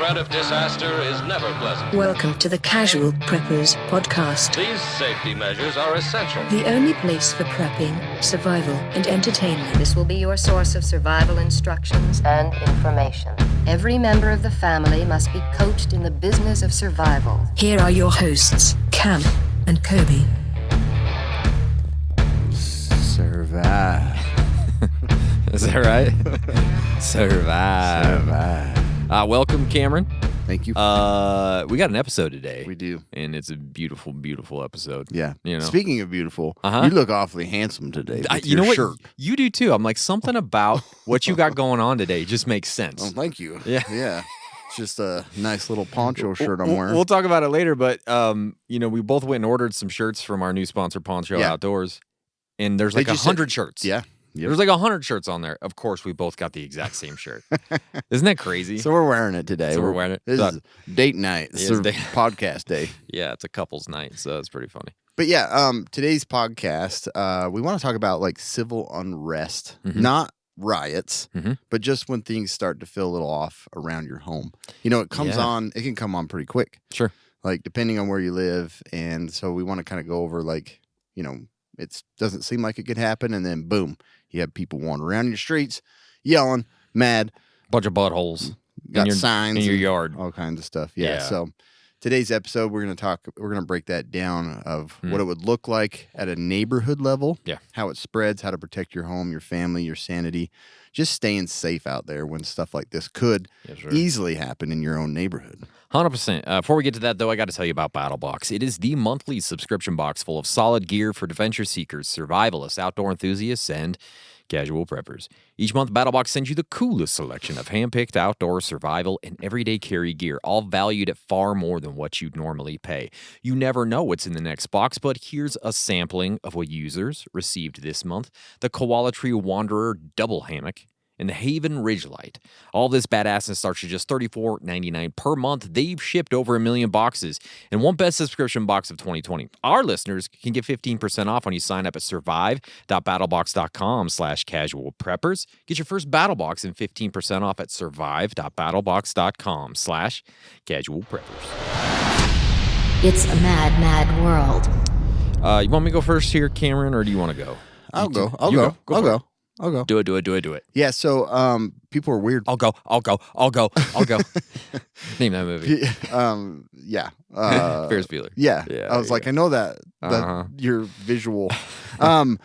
threat of disaster is never pleasant. Welcome to the Casual Preppers podcast. These safety measures are essential. The only place for prepping, survival, and entertainment. This will be your source of survival instructions and information. Every member of the family must be coached in the business of survival. Here are your hosts, Cam and Kobe. Survive. Is that right? Survive. Welcome, Cameron. Thank you. We got an episode today. We do. And it's a beautiful, beautiful episode. Yeah. You know? Speaking of beautiful, you look awfully handsome today with you your know what? shirt. You do too. I'm like, something about what you got going on today just makes sense. Oh, thank you. Yeah. Yeah. It's just a nice little poncho shirt I'm wearing. We'll talk about it later, but we both went and ordered some shirts from our new sponsor, Poncho Outdoors. And there's like 100 shirts. Yeah. Yep. There's like 100 shirts on there. Of course, we both got the exact same shirt. Isn't that crazy? So we're wearing it today. So we're wearing it. This is date night. This is podcast day. Yeah, it's a couple's night, so it's pretty funny. But yeah, today's podcast, we want to talk about like civil unrest, not riots, but just when things start to feel a little off around your home. You know, it can come on pretty quick. Sure. Like depending on where you live. And so we want to kind of go over like, it doesn't seem like it could happen. And then boom, you have people wandering around your streets, yelling, mad. Bunch of buttholes. Got signs. In your yard. All kinds of stuff. Yeah. So today's episode, we're going to break that down of what it would look like at a neighborhood level. Yeah. How it spreads, how to protect your home, your family, your sanity. Just staying safe out there when stuff like this could easily happen in your own neighborhood. 100%. Before we get to that, though, I got to tell you about BattleBox. It is the monthly subscription box full of solid gear for adventure seekers, survivalists, outdoor enthusiasts, and casual preppers. Each month, BattleBox sends you the coolest selection of hand-picked outdoor survival and everyday carry gear, all valued at far more than what you'd normally pay. You never know what's in the next box, but here's a sampling of what users received this month. The Koala Tree Wanderer Double Hammock and the Haven Ridgelight. All this badassness starts at just $34.99 per month. They've shipped over 1 million boxes and one best subscription box of 2020. Our listeners can get 15% off when you sign up at survive.battlebox.com/casualpreppers. Get your first battle box and 15% off at survive.battlebox.com/casualpreppers. It's a mad, mad world. You want me to go first here, Cameron, or do you want to go? I'll go. I'll go. Do it. Yeah, so people are weird. I'll go. Name that movie. Yeah. Ferris Bueller. Yeah. I was like, I know that your visual. So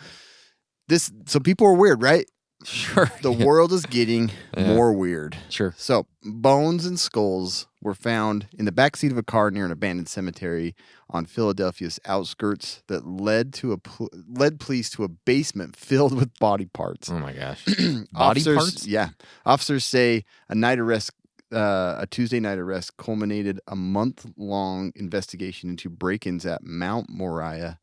people are weird, right? Sure. The world is getting more weird. Sure. So bones and skulls were found in the backseat of a car near an abandoned cemetery on Philadelphia's outskirts that led police to a basement filled with body parts. Oh my gosh. Body parts? Yeah. Officers say a Tuesday night arrest culminated a month-long investigation into break-ins at Mount Moriah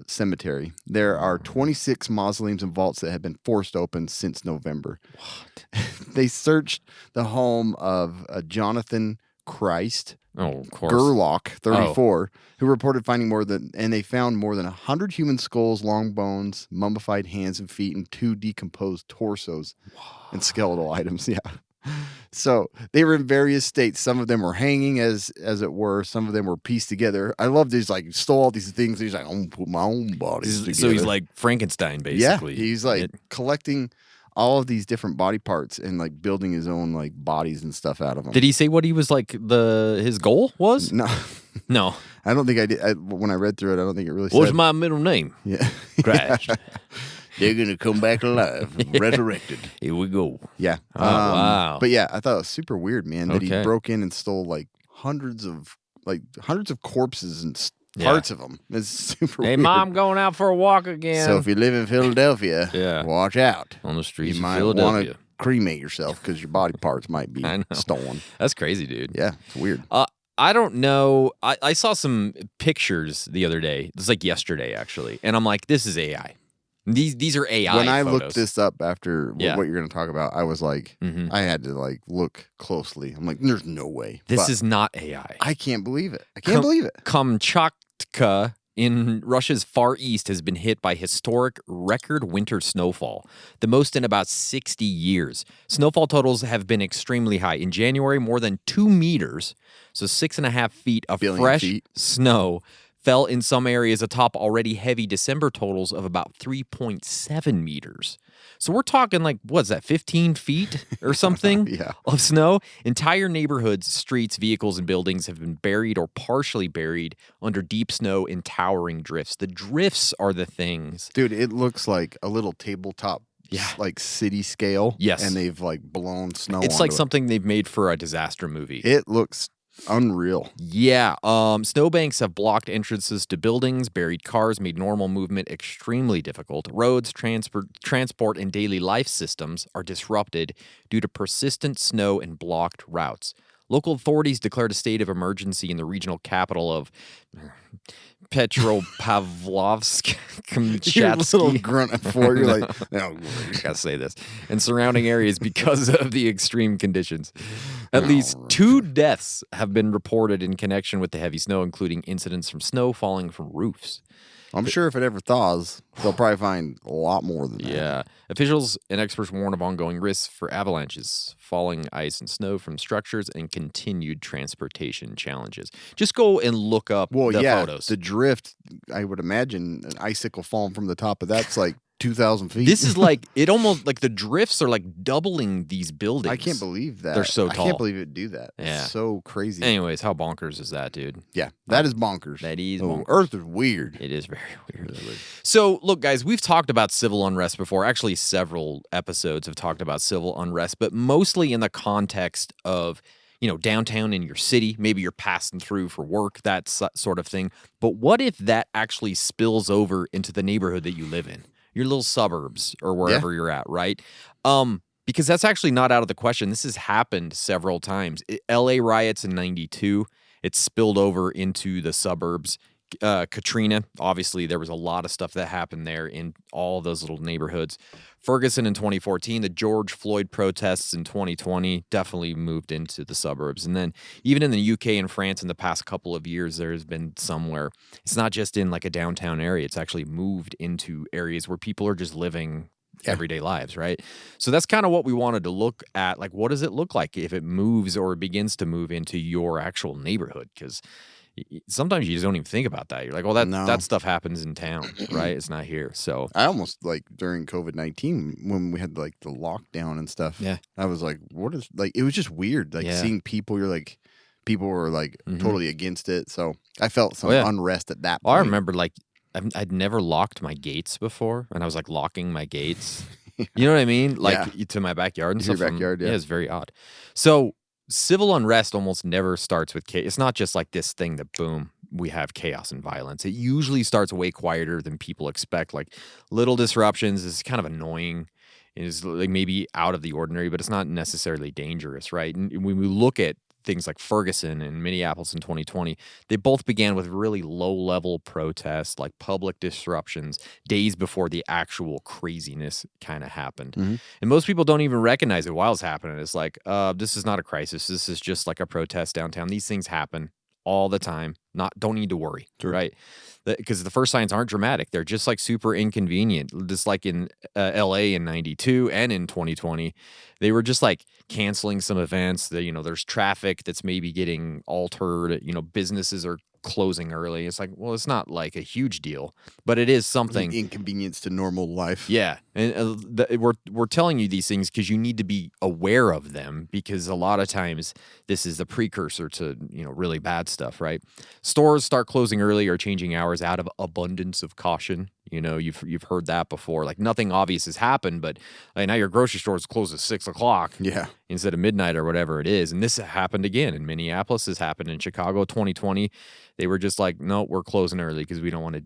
cemetery. There are 26 mausoleums and vaults that have been forced open since November. What? They searched the home of Jonathan Christ Gerlach, 34, who reported finding they found more than 100 human skulls, long bones, mummified hands and feet, and 2 decomposed torsos and skeletal items. Yeah. So they were in various states. Some of them were hanging as it were. Some of them were pieced together. I love these, like, stole all these things. He's like, I'm going to put my own bodies together. So he's like Frankenstein, basically. Yeah, he's like collecting all of these different body parts and like building his own like bodies and stuff out of them. Did he say what he was like his goal was? No. No. I don't think I did. When I read through it, I don't think it really said. What's my middle name? Yeah. Christ. They're going to come back alive, resurrected. Here we go. Yeah. Oh, wow. But yeah, I thought it was super weird, man, that he broke in and stole like hundreds of corpses and parts of them. It's super weird. Hey, Mom, going out for a walk again. So if you live in Philadelphia, watch out. On the streets of Philadelphia. You might want to cremate yourself because your body parts might be stolen. That's crazy, dude. Yeah, it's weird. I don't know. I saw some pictures the other day. It was like yesterday, actually. And I'm like, this is AI. These are AI When I photos. looked this up after what you're going to talk about, I was like, I had to like look closely. I'm like, there's no way. This is not AI. I can't believe it. I can't believe it. Kamchatka in Russia's far east has been hit by historic record winter snowfall, the most in about 60 years. Snowfall totals have been extremely high. In January, more than 2 meters, so 6.5 feet of Billion fresh feet. snow fell in some areas atop already heavy December totals of about 3.7 meters. So we're talking like, what's that, 15 feet or something Yeah. of snow? Entire neighborhoods, streets, vehicles, and buildings have been buried or partially buried under deep snow and towering drifts. The drifts are the things. Dude, it looks like a little tabletop, like city scale. Yes. And they've like blown snow It's like onto it. something they've made for a disaster movie. It looks unreal. Yeah, snowbanks have blocked entrances to buildings, buried cars, made normal movement extremely difficult. Roads, transport, and daily life systems are disrupted due to persistent snow and blocked routes. Local authorities declared a state of emergency in the regional capital of Petropavlovsk, Your little Kamchatka. grunt at four. You're like, oh, I gotta say this, and surrounding areas because of the extreme conditions. At least 2 deaths have been reported in connection with the heavy snow, including incidents from snow falling from roofs. I'm sure if it ever thaws, they'll probably find a lot more than that. Yeah. Officials and experts warn of ongoing risks for avalanches, falling ice and snow from structures, and continued transportation challenges. Just go and look up Well, the yeah, photos. the drift, I would imagine an icicle falling from the top of that's like 2,000 feet. This is like, it almost, like the drifts are like doubling these buildings. I can't believe that. They're so tall. I can't believe it'd do that. Yeah. It's so crazy. Anyways, how bonkers is that, dude? Yeah, that is bonkers. That is Oh, bonkers. Earth is weird. It is very weird. So, look, guys, we've talked about civil unrest before. Actually, several episodes have talked about civil unrest, but mostly in the context of, downtown in your city. Maybe you're passing through for work, that sort of thing. But what if that actually spills over into the neighborhood that you live in? Your little suburbs or wherever you're at, right? Because that's actually not out of the question. This has happened several times. LA riots in 92, it spilled over into the suburbs. Katrina, obviously, there was a lot of stuff that happened there in all those little neighborhoods. Ferguson in 2014, the George Floyd protests in 2020 definitely moved into the suburbs. And then even in the UK and France in the past couple of years, there's been somewhere. It's not just in like a downtown area. It's actually moved into areas where people are just living everyday lives, right? So that's kind of what we wanted to look at. Like, what does it look like if it moves or begins to move into your actual neighborhood? Because sometimes you just don't even think about that. You're like, well, that stuff happens in town, right? It's not here. So I almost like during COVID-19 when we had like the lockdown and stuff. Yeah. I was like, what is like, it was just weird. Like seeing people, people were like totally against it. So I felt some unrest at that point. Well, I remember like, I'd never locked my gates before, and I was like locking my gates. You know what I mean? Like to my backyard and To your stuff. backyard, yeah. Yeah, it's very odd. So civil unrest almost never starts with chaos. It's not just like this thing that, boom, we have chaos and violence. It usually starts way quieter than people expect. Like little disruptions is kind of annoying. It is like maybe out of the ordinary, but it's not necessarily dangerous, right? And when we look at things like Ferguson and Minneapolis in 2020, they both began with really low-level protests, like public disruptions, days before the actual craziness kind of happened. And most people don't even recognize it while it's happening. It's like, this is not a crisis. This is just like a protest downtown. These things happen all the time. Don't need to worry, right? Because the first signs aren't dramatic. They're just like super inconvenient. Just like in LA in 92 and in 2020, they were just like canceling some events. That there's traffic that's maybe getting altered. Businesses are closing early. It's like, well, it's not like a huge deal, but it is something. Inconvenience to normal life. Yeah, and we're telling you these things because you need to be aware of them, because a lot of times this is the precursor to really bad stuff, right? Stores start closing early or changing hours out of abundance of caution. You've heard that before. Like nothing obvious has happened, but now your grocery store is closed at 6 o'clock. Yeah. Instead of midnight or whatever it is. And this happened again in Minneapolis. This happened in Chicago 2020. They were just like, no, we're closing early because we don't want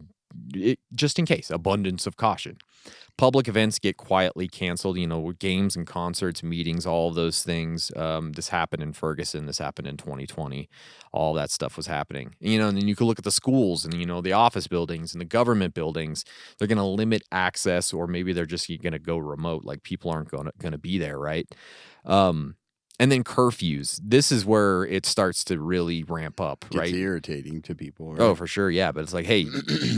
to, just in case, abundance of caution. Public events get quietly canceled, games and concerts, meetings, all of those things. This happened in Ferguson. This happened in 2020. All that stuff was happening. And then you can look at the schools and, the office buildings and the government buildings. They're going to limit access, or maybe they're just going to go remote. Like people aren't going to be there, right? And then curfews. This is where it starts to really ramp up, Gets right? irritating to people. Right? Oh, for sure, yeah. But it's like, hey,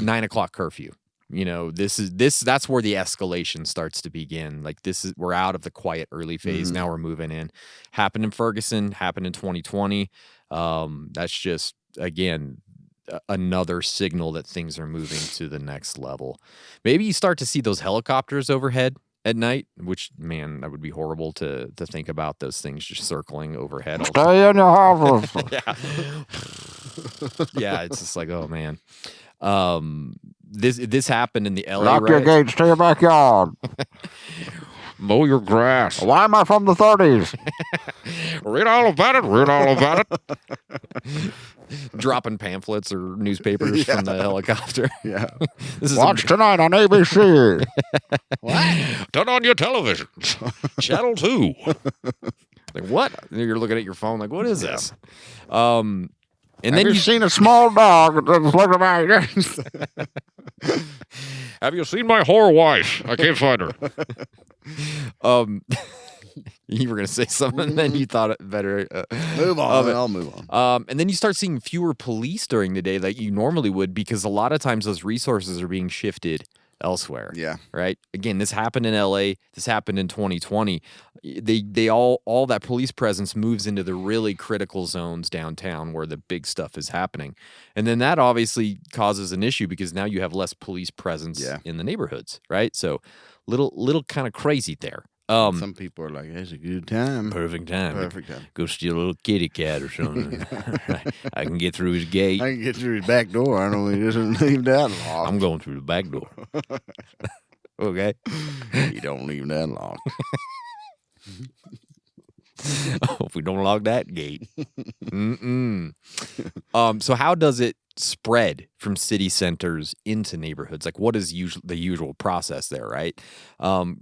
9 o'clock curfew. You know, that's where the escalation starts to begin. Like we're out of the quiet early phase. Now we're moving in. Happened in Ferguson, happened in 2020. That's just, again, another signal that things are moving to the next level. Maybe you start to see those helicopters overhead at night, which, man, that would be horrible to think about, those things just circling overhead. Stay in your houses. Yeah, it's just like, oh man. This happened in the LA. Lock your riots. gates to your backyard. Mow your grass. Why am I from the 30s? Read all about it. Read all about it. Dropping pamphlets or newspapers from the helicopter. Yeah. This is Watch tonight on ABC. Turn on your television. Channel 2. Like, what? You're looking at your phone like, what is this? And Have then you seen a small dog that's looking at you? Have you seen my whore wife? I can't find her. You were going to say something, and then you thought it better. Move on. I'll move on. And then you start seeing fewer police during the day like you normally would, because a lot of times those resources are being shifted elsewhere. Yeah. Right. Again, this happened in LA. This happened in 2020. They all that police presence moves into the really critical zones downtown where the big stuff is happening. And then that obviously causes an issue because now you have less police presence in the neighborhoods. Right. So little kind of crazy there. Some people are like, it's a good time. Perfect time. Perfect time. Go steal a little kitty cat or something. I can get through his gate. I can get through his back door. I don't he doesn't leave that locked. I'm going through the back door. Okay. You don't leave that locked. If we don't lock that gate. So how does it spread from city centers into neighborhoods? Like, what is the usual process there, right?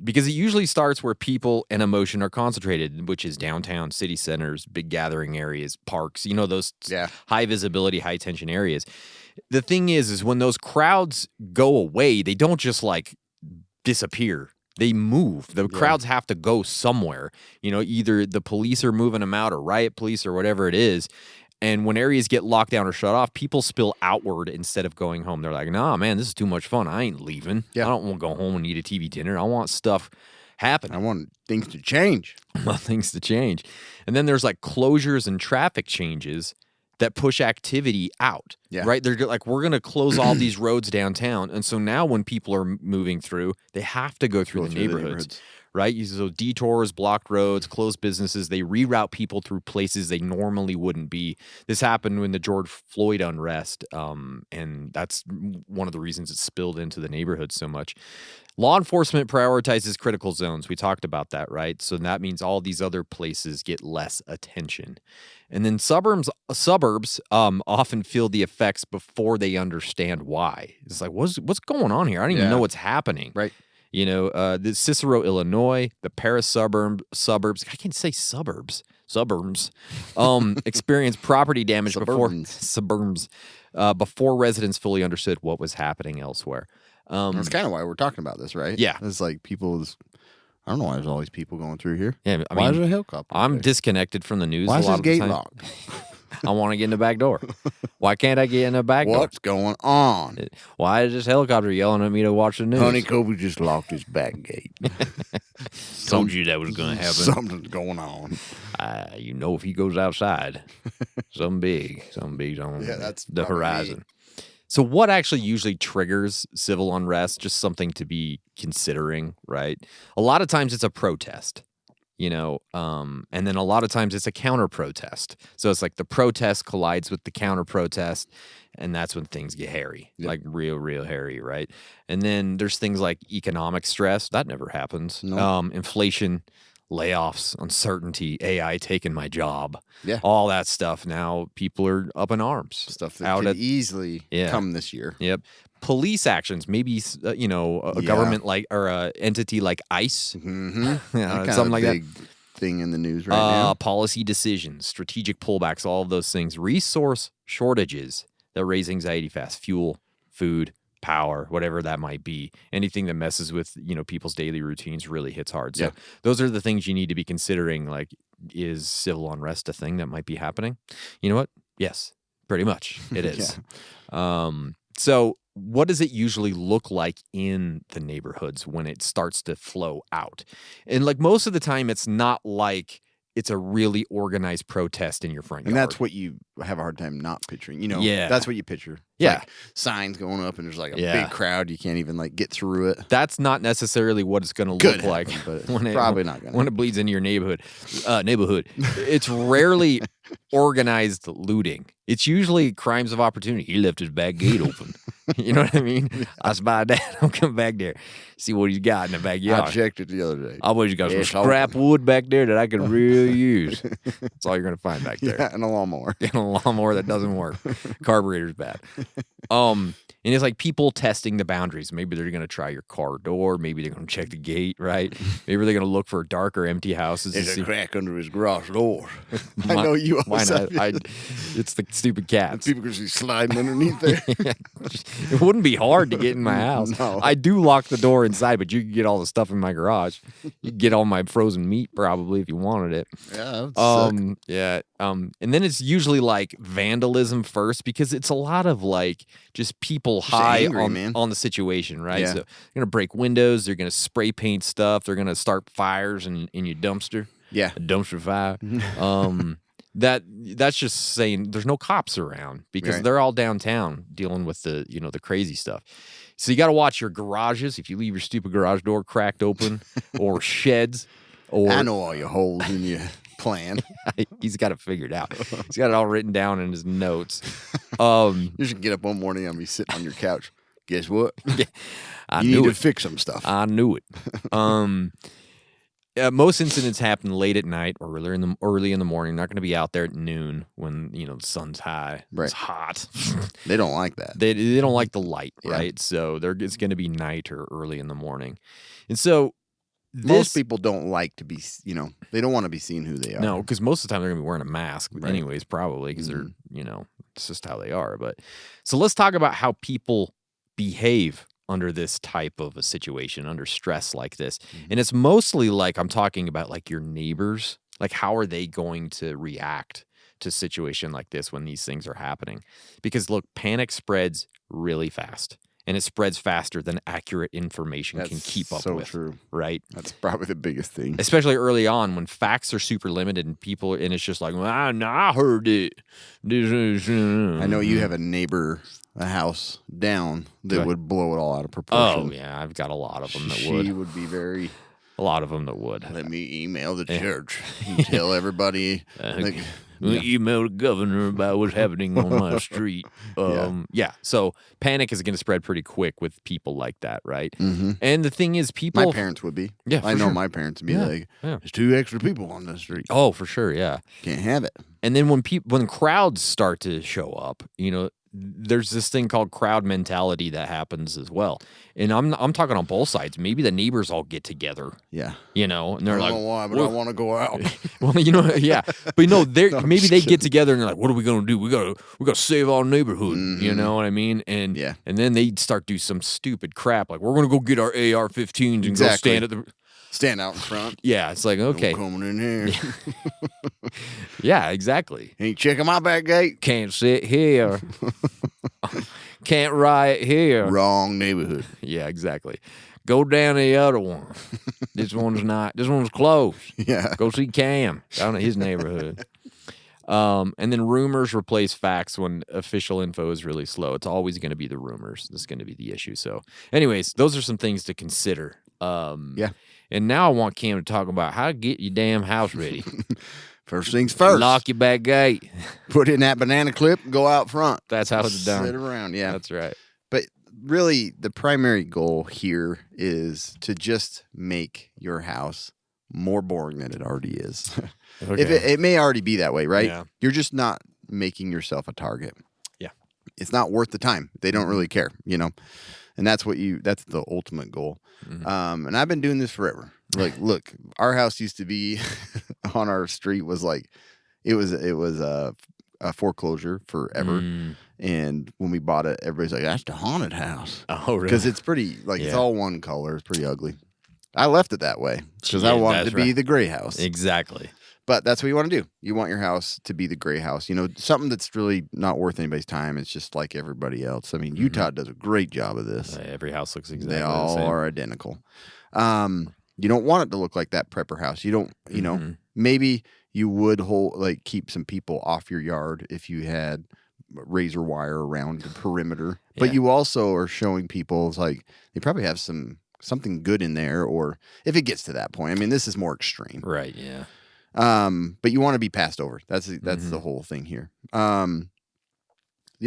Because it usually starts where people and emotion are concentrated, which is downtown, city centers, big gathering areas, parks, those high visibility, high tension areas. The thing is when those crowds go away, they don't just like disappear. They move. The crowds have to go somewhere. Either the police are moving them out or riot police or whatever it is. And when areas get locked down or shut off, people spill outward instead of going home. They're like, nah, man, this is too much fun. I ain't leaving. I don't want to go home and eat a TV dinner. I want stuff happening. I want things to change. I want things to change. And then there's like closures and traffic changes that push activity out, right? They're like, we're going to close all these roads downtown. And so now when people are moving through, they have to go through the neighborhoods. Right? So detours, blocked roads, closed businesses, they reroute people through places they normally wouldn't be. This happened when the George Floyd unrest, and that's one of the reasons it spilled into the neighborhood so much. Law enforcement prioritizes critical zones. We talked about that, right? So that means all these other places get less attention. And then suburbs often feel the effects before they understand why. It's like, what's going on here? I don't even know what's happening. Right. The Cicero, Illinois, the Paris suburbs, I can't say suburbs, experienced property damage before residents fully understood what was happening elsewhere. That's kind of why we're talking about this, right? Yeah. It's like I don't know why there's always people going through here. Yeah, why is there a helicopter? I'm disconnected from the news why a is lot this of the gate time. locked? I want to get in the back door. Why can't I get in the back door? What's going on? Why is this helicopter yelling at me to watch the news? Honey Kobe just locked his back gate. Told you that was going to happen. Something's going on. If he goes outside, something big's on that's the horizon. So what actually usually triggers civil unrest? Just something to be considering, right? A lot of times it's a protest. And then a lot of times it's a counter protest. So it's like the protest collides with the counter protest, and that's when things get hairy, like real, real hairy, right? And then there's things like economic stress. That never happens. No. Inflation, layoffs, uncertainty, AI taking my job. Yeah. All that stuff. Now people are up in arms. Stuff that could easily come this year. Yep. Police actions, maybe a government or a entity like ICE, something like that. Thing in the news right now. Policy decisions, strategic pullbacks, all of those things. Resource shortages that raise anxiety fast. Fuel, food, power, whatever that might be. Anything that messes with people's daily routines really hits hard. So those are the things you need to be considering. Like, is civil unrest a thing that might be happening? You know what? Yes, pretty much it is. So what does it usually look like in the neighborhoods when it starts to flow out? And like most of the time, it's not like it's a really organized protest in your front yard. And that's what you have a hard time not picturing. You know, Yeah. that's what you picture. It's Yeah. like signs going up and there's like a Yeah. big crowd. You can't even like get through it. That's not necessarily what it's going to Could look like happen, but when it, probably not gonna. when it bleeds into your neighborhood. It's rarely organized looting. It's usually crimes of opportunity. He left his back gate open. You know what I mean? I spied that. I'll come back there, see what he's got in the backyard. I checked it the other day. I bet you got some It's scrap wood back there that I could really use. That's all you're going to find back there. Yeah, and a lawnmower. And a lawnmower that doesn't work. Carburetor's bad. And it's like people testing the boundaries. Maybe they're going to try your car door. Maybe they're going to check the gate, right? Maybe they're going to look for dark or empty houses. There's to a see. crack under his garage door. I know you Why always not? have it. It's the stupid cats. People can see sliding underneath there. It wouldn't be hard to get in my house. No. I do lock the door inside, but you can get all the stuff in my garage. You can get all my frozen meat probably if you wanted it. Yeah, that would suck. Yeah. And then it's usually like vandalism first because it's a lot of like just people high angry, man. on the situation, right? Yeah. So they're gonna break windows, they're gonna spray paint stuff, they're gonna start fires in your dumpster. Yeah. A dumpster fire. That's just saying there's no cops around because Right. they're all downtown dealing with the the crazy stuff. So you got to watch your garages. If you leave your stupid garage door cracked open, or sheds, or I know all your holes in your plan. he's got it figured out. He's got it all written down in his notes. Um, You should get up one morning and be sitting on your couch. Guess what? I You knew need it. to fix some stuff. I knew it. Most incidents happen late at night or early in the morning. Not going to be out there at noon when the sun's high. Right. It's hot. They don't like that. They don't like the light, Yeah. right? So it's going to be night or early in the morning, and so Most people don't like to be, they don't want to be seen who they are. no, because most of the time they're going to be wearing a mask, Right. anyways, probably because they're it's just how they are. But so let's talk about how people behave under this type of a situation, under stress like this. And it's mostly like I'm talking about like your neighbors, like how are they going to react to a situation like this when these things are happening? Because look, panic spreads really fast. And it spreads faster than accurate information can That's keep up so with. true. Right? That's probably the biggest thing. Especially early on when facts are super limited and it's just like, well, I heard it. I know you have a house down that Right. would blow it all out of proportion. Oh, yeah. I've got a lot of them that She would. would be very, A lot of them that would. let me email the church and tell everybody. like, Email the governor about what's happening on my street. Yeah. So panic is going to spread pretty quick with people like that, right? Mhm. And the thing is, people. My parents would be. Yeah, I for know sure. my parents would be Yeah, like, yeah. there's 2 extra people on the street. Oh, for sure. Yeah. Can't have it. And then when crowds start to show up, there's this thing called crowd mentality that happens as well. And I'm talking on both sides. Maybe the neighbors all get together, Yeah. and I they're don't like, know why, but "Well," I want to go out. well, yeah. But I'm maybe just they kidding. get together and they're like, what are we gonna do? We gotta save our neighborhood. You know what I mean? And Yeah. and then they start do some stupid crap like we're gonna go get our AR-15s and go Exactly. stand at the. Stand out in front. Yeah, it's like okay, I'm coming in here. yeah, exactly. Ain't checking my back gate. Can't sit here. Can't riot here. Wrong neighborhood. Yeah, exactly. Go down to the other one. This one's closed. Yeah. Go see Cam down at his neighborhood. And then rumors replace facts when official info is really slow. It's always going to be the rumors. That's going to be the issue. So, anyways, those are some things to consider. Yeah. And now I want Cam to talk about how to get your damn house ready. First things first. Lock your back gate. Put in that banana clip and go out front. That's how it's done. Sit around. Yeah. That's right. But really, the primary goal here is to just make your house more boring than it already is. Okay. If it may already be that way, right? Yeah. You're just not making yourself a target. Yeah. It's not worth the time. They don't really care, And that's that's the ultimate goal. Mm-hmm. And I've been doing this forever. Like, look, our house used to be on our street was like, it was a foreclosure forever. Mm. And when we bought it, everybody's like, that's the haunted house. Oh, really? Because it's pretty, it's Yeah. all one color. It's pretty ugly. I left it that way because Yeah, I wanted that's to be right. the gray house. Exactly. But that's what you want to do. You want your house to be the gray house. Something that's really not worth anybody's time. It's just like everybody else. I mean, Utah does a great job of this. Every house looks exactly They the all same. are identical. You don't want it to look like that prepper house. You don't, maybe you would keep some people off your yard if you had razor wire around the perimeter. But Yeah. you also are showing people they probably have something good in there, or if it gets to that point. I mean, this is more extreme. Right, yeah. But you want to be passed over. That's the whole thing here. The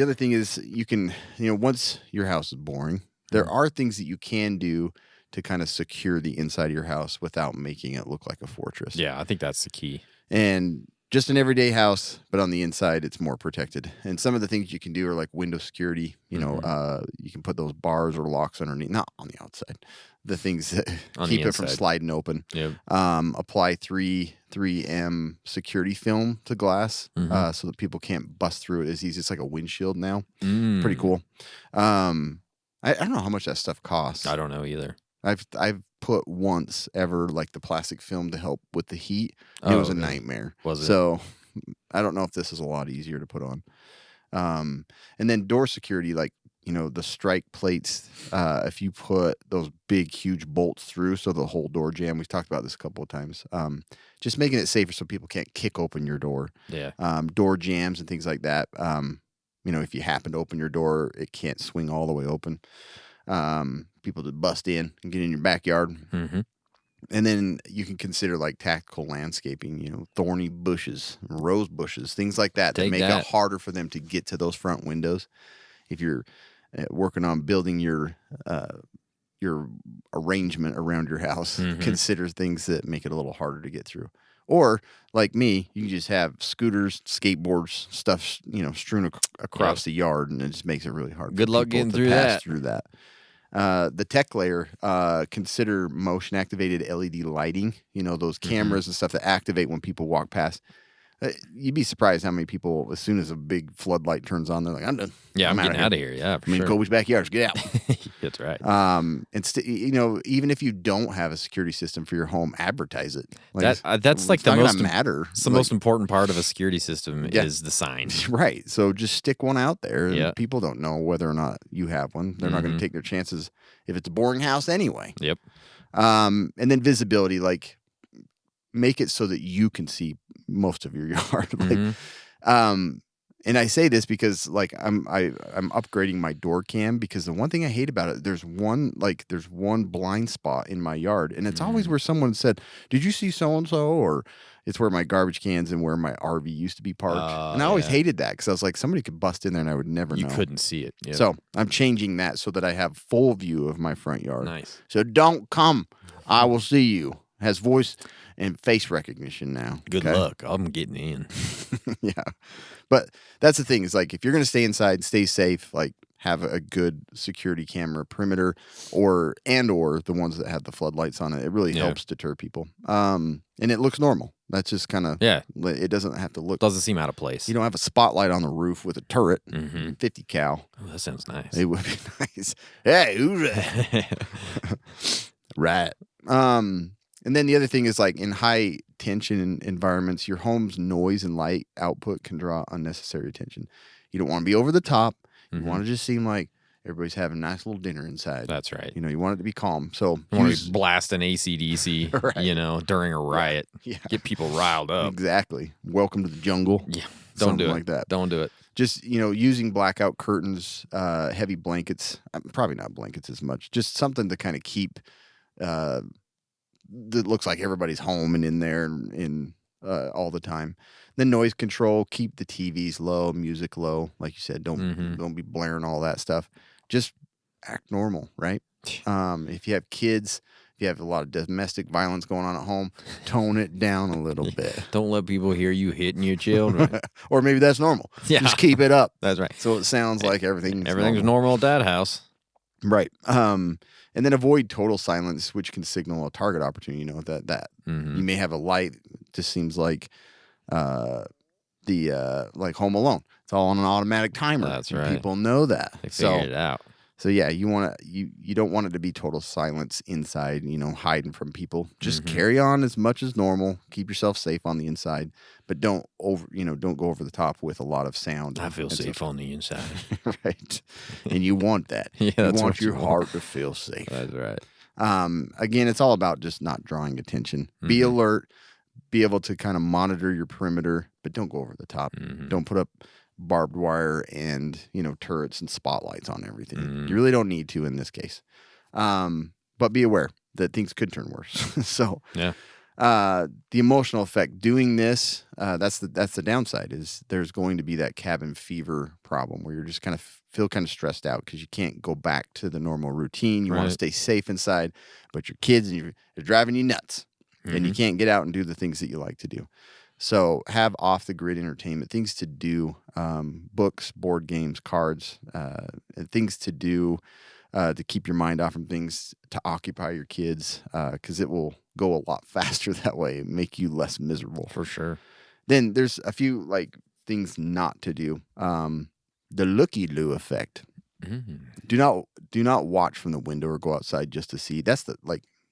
other thing is you can, once your house is boring, there are things that you can do to kind of secure the inside of your house without making it look like a fortress. Yeah, I think that's the key. And just an everyday house, but on the inside, it's more protected. And some of the things you can do are like window security. You can put those bars or locks underneath, not on the outside. The things that keep it from sliding open. Yep. Apply 3M security film to glass so that people can't bust through it as easy. It's like a windshield now. Pretty cool. I don't know how much that stuff costs. I don't know either. I've put once ever like the plastic film to help with the heat. It was a nightmare. Was it? So I don't know if this is a lot easier to put on. And then door security, the strike plates, if you put those big, huge bolts through so the whole door jam, we've talked about this a couple of times, just making it safer so people can't kick open your door. Yeah. Door jams and things like that. If you happen to open your door, it can't swing all the way open. People to bust in and get in your backyard. Mm-hmm. And then you can consider tactical landscaping, thorny bushes, rose bushes, things like that that make it harder for them to get to those front windows. If you're working on building your arrangement around your house, consider things that make it a little harder to get through. Or like me, you can just have scooters, skateboards, stuff, strewn across the yard, and it just makes it really hard. Good for luck people getting to through pass that. through that. The tech layer, consider motion activated LED lighting, those cameras and stuff that activate when people walk past. You'd be surprised how many people, as soon as a big floodlight turns on, they're like, I'm done. Yeah, I'm getting out of here. here. Yeah, for I'm in sure. Kobe's backyard. Get out. That's right. And even if you don't have a security system for your home, advertise it. That's like it's the not most gonna matter. It's the most important part of a security system is the sign. Right. So just stick one out there. And Yeah. people don't know whether or not you have one. They're not going to take their chances if it's a boring house anyway. Yep. And then visibility, make it so that you can see most of your yard. And I say this because I'm upgrading my door cam, because the one thing I hate about it, there's one blind spot in my yard, and it's always where someone said, "Did you see so and so?" Or it's where my garbage cans and where my RV used to be parked. And I always hated that because I was like, somebody could bust in there and I would never know. You couldn't see it. Yep. So I'm changing that so that I have full view of my front yard. Nice. So don't come. I will see you. Has voice and face recognition now. Good okay? luck. I'm getting in. Yeah. But that's the thing is if you're going to stay inside, stay safe, have a good security camera perimeter or the ones that have the floodlights on it. It really helps deter people. And it looks normal. That's just kind of, it doesn't have to look. Doesn't seem out of place. You don't have a spotlight on the roof with a turret, 50 cal. Oh, that sounds nice. It would be nice. Hey, who's that? Right. And then the other thing is in high tension environments, your home's noise and light output can draw unnecessary attention. You don't want to be over the top. You want to just seem like everybody's having a nice little dinner inside. That's right. You want it to be calm. So you want to be blasting AC/DC, Right. During a riot. Yeah. Get people riled up. Exactly. Welcome to the jungle. Yeah. Don't Something do it. like that. Don't do it. Just, using blackout curtains, heavy blankets, probably not blankets as much, just something to kind of keep that looks like everybody's home and in there and all the time. Then noise control, keep the TVs low, music low. Like you said, don't be blaring all that stuff. Just act normal, right? If you have kids, if you have a lot of domestic violence going on at home, tone it down a little bit. Don't let people hear you hitting your children. Or maybe that's normal. Yeah. Just keep it up. That's right. So it sounds like everything's normal at that house. Right. And then avoid total silence, which can signal a target opportunity. That you may have a light. Just seems like like Home Alone. It's all on an automatic timer. That's and right. People know that. They figured it out. So yeah, you don't want it to be total silence inside, hiding from people. Just carry on as much as normal. Keep yourself safe on the inside, but don't don't go over the top with a lot of sound. I feel safe on the inside. Right. And you want that. Yeah, you that's want what your you want. heart to feel safe. That's right. Again, it's all about just not drawing attention. Be alert, be able to kind of monitor your perimeter, but don't go over the top. Don't put up barbed wire and, turrets and spotlights on everything. You really don't need to in this case. But be aware that things could turn worse. So, Yeah. the emotional effect doing this, that's the downside is there's going to be that cabin fever problem where you're just kind of feel kind of stressed out because you can't go back to the normal routine. You want to stay safe inside, but your kids and they're driving you nuts and you can't get out and do the things that you like to do. So have off the grid entertainment, things to do, books, board games, cards, and things to do to keep your mind off from things to occupy your kids because it will go a lot faster that way and make you less miserable. For sure. Then there's a few things not to do. The looky-loo effect. Do not watch from the window or go outside just to see. That's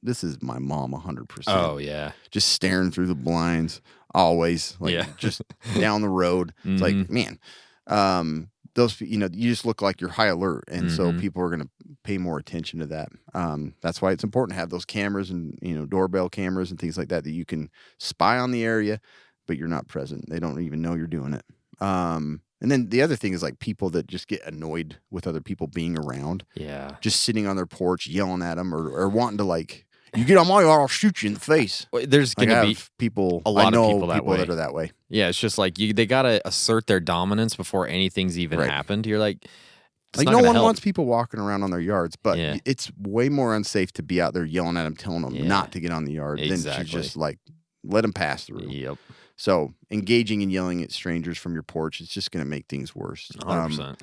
this is my mom 100%. Oh, yeah. Just staring through the blinds always, just down the road. It's like, man, those, you just look like you're high alert. And so people are going to pay more attention to that. That's why it's important to have those cameras and, doorbell cameras and things like that you can spy on the area, but you're not present. They don't even know you're doing it. And then the other thing is people that just get annoyed with other people being around. Yeah. Just sitting on their porch, yelling at them or wanting to you get on my yard, I'll shoot you in the face. Well, there's going to be people, a lot of people that are that way. Yeah, it's just they got to assert their dominance before anything's even happened. You're like, it's not no one help. wants people walking around on their yards, but it's way more unsafe to be out there yelling at them, telling them not to get on the yard than to just let them pass through. Yep. So engaging and yelling at strangers from your porch is just going to make things worse. 100%.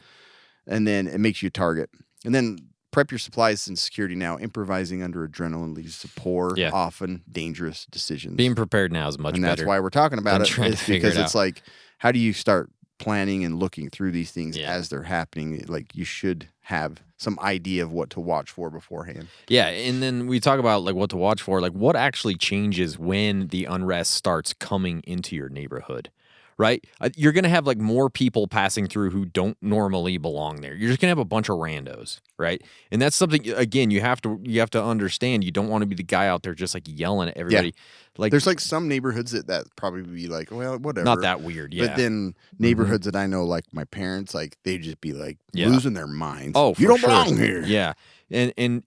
And then it makes you a target. And then prep your supplies and security now. Improvising under adrenaline leads to poor, often dangerous decisions. Being prepared now is much better. And that's why we're talking about it. It's because it's how do you start planning and looking through these things as they're happening? You should have some idea of what to watch for beforehand. Yeah, and then we talk about what to watch for. What actually changes when the unrest starts coming into your neighborhood, right? You're going to have more people passing through who don't normally belong there. You're just going to have a bunch of randos, right? And that's something, again, you have to understand. You don't want to be the guy out there just yelling at everybody. There's some neighborhoods that probably be well, whatever. Not that weird, yeah. But then neighborhoods that I know, my parents, they just be losing their minds. Oh, you don't belong here. Yeah. And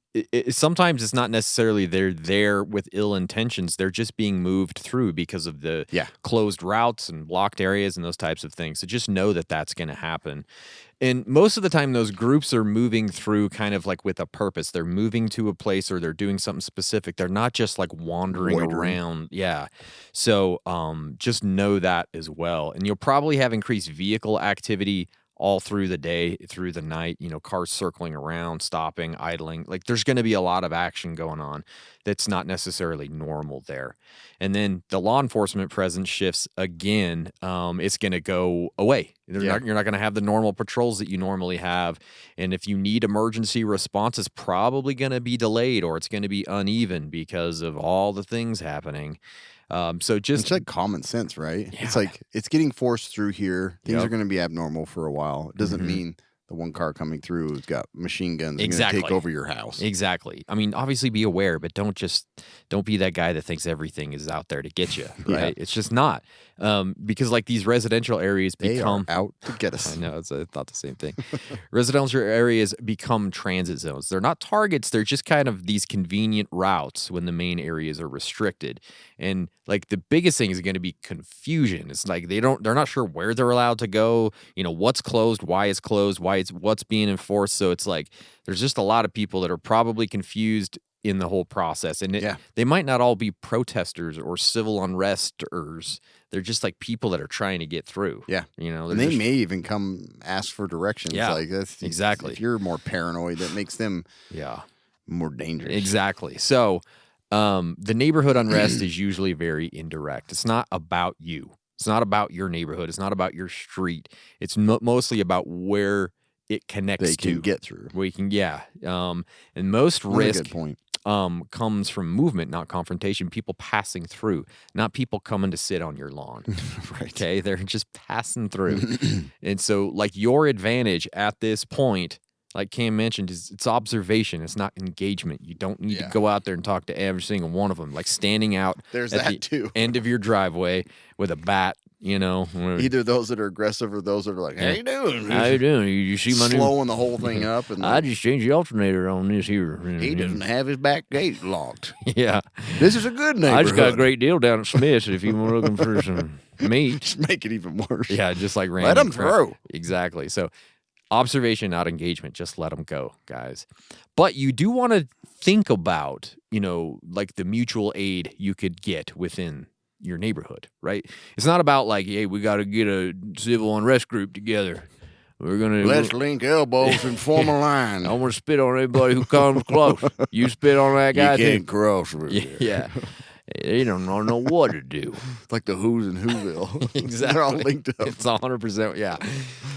sometimes it's not necessarily they're there with ill intentions. They're just being moved through because of the closed routes and blocked areas and those types of things. So just know that that's going to happen. And most of the time, those groups are moving through kind of with a purpose. They're moving to a place or they're doing something specific. They're not just wandering around. Yeah. So just know that as well. And you'll probably have increased vehicle activity all through the day, through the night, cars circling around, stopping, idling. There's going to be a lot of action going on that's not necessarily normal there. And then the law enforcement presence shifts again. It's going to go away. You're not going to have the normal patrols that you normally have. And if you need emergency response, it's probably going to be delayed or it's going to be uneven because of all the things happening. So just it's common sense, right? Yeah. It's it's getting forced through here. Things are going to be abnormal for a while. It doesn't mean the one car coming through has got machine guns and going to take over your house. Exactly. I mean, obviously be aware, but don't be that guy that thinks everything is out there to get you, right? It's just not. Because these residential areas become out to get us. I know, I thought the same thing. Residential areas become transit zones. They're not targets. They're just kind of these convenient routes when the main areas are restricted. And the biggest thing is going to be confusion. It's they're not sure where they're allowed to go, what's closed, why it's closed, what's being enforced. So it's there's just a lot of people that are probably confused in the whole process. And they might not all be protesters or civil unresters. They're just people that are trying to get through. Yeah. And they may even come ask for directions. Yeah, that's exactly. If you're more paranoid, that makes them more dangerous. Exactly. So the neighborhood unrest is usually very indirect. It's not about you. It's not about your neighborhood. It's not about your street. It's mostly about where it connects they can get through. And most That's a risk good point. comes from movement, not confrontation. People passing through, not people coming to sit on your lawn. Right. Okay, they're just passing through. And so, like, your advantage at this point, like Cam mentioned, is it's observation. It's not engagement. You don't need to go out there and talk to every single one of them. Like standing out There's at that the too. end of your driveway with a bat, you know. Either those that are aggressive or those that are like, how you doing? How you doing? You see my slowing the whole thing up. And I just changed the alternator on this here. he doesn't have his back gate locked. Yeah. This is a good neighborhood. I just got a great deal down at Smith's if you were looking for some meat. Just make it even worse. Yeah, just like Let them throw. Exactly. So observation, not engagement. Just let them go, guys. But you do want to think about, you know, like the mutual aid you could get within your neighborhood, right? It's not about like, hey, we got to get a civil unrest group together. Let's link elbows and form a line. I want to spit on anybody who comes close. You spit on that guy You can't too. cross. Yeah. They don't know what to do. It's like the Who's in Whoville. Exactly. They're all linked up. It's 100%. Yeah.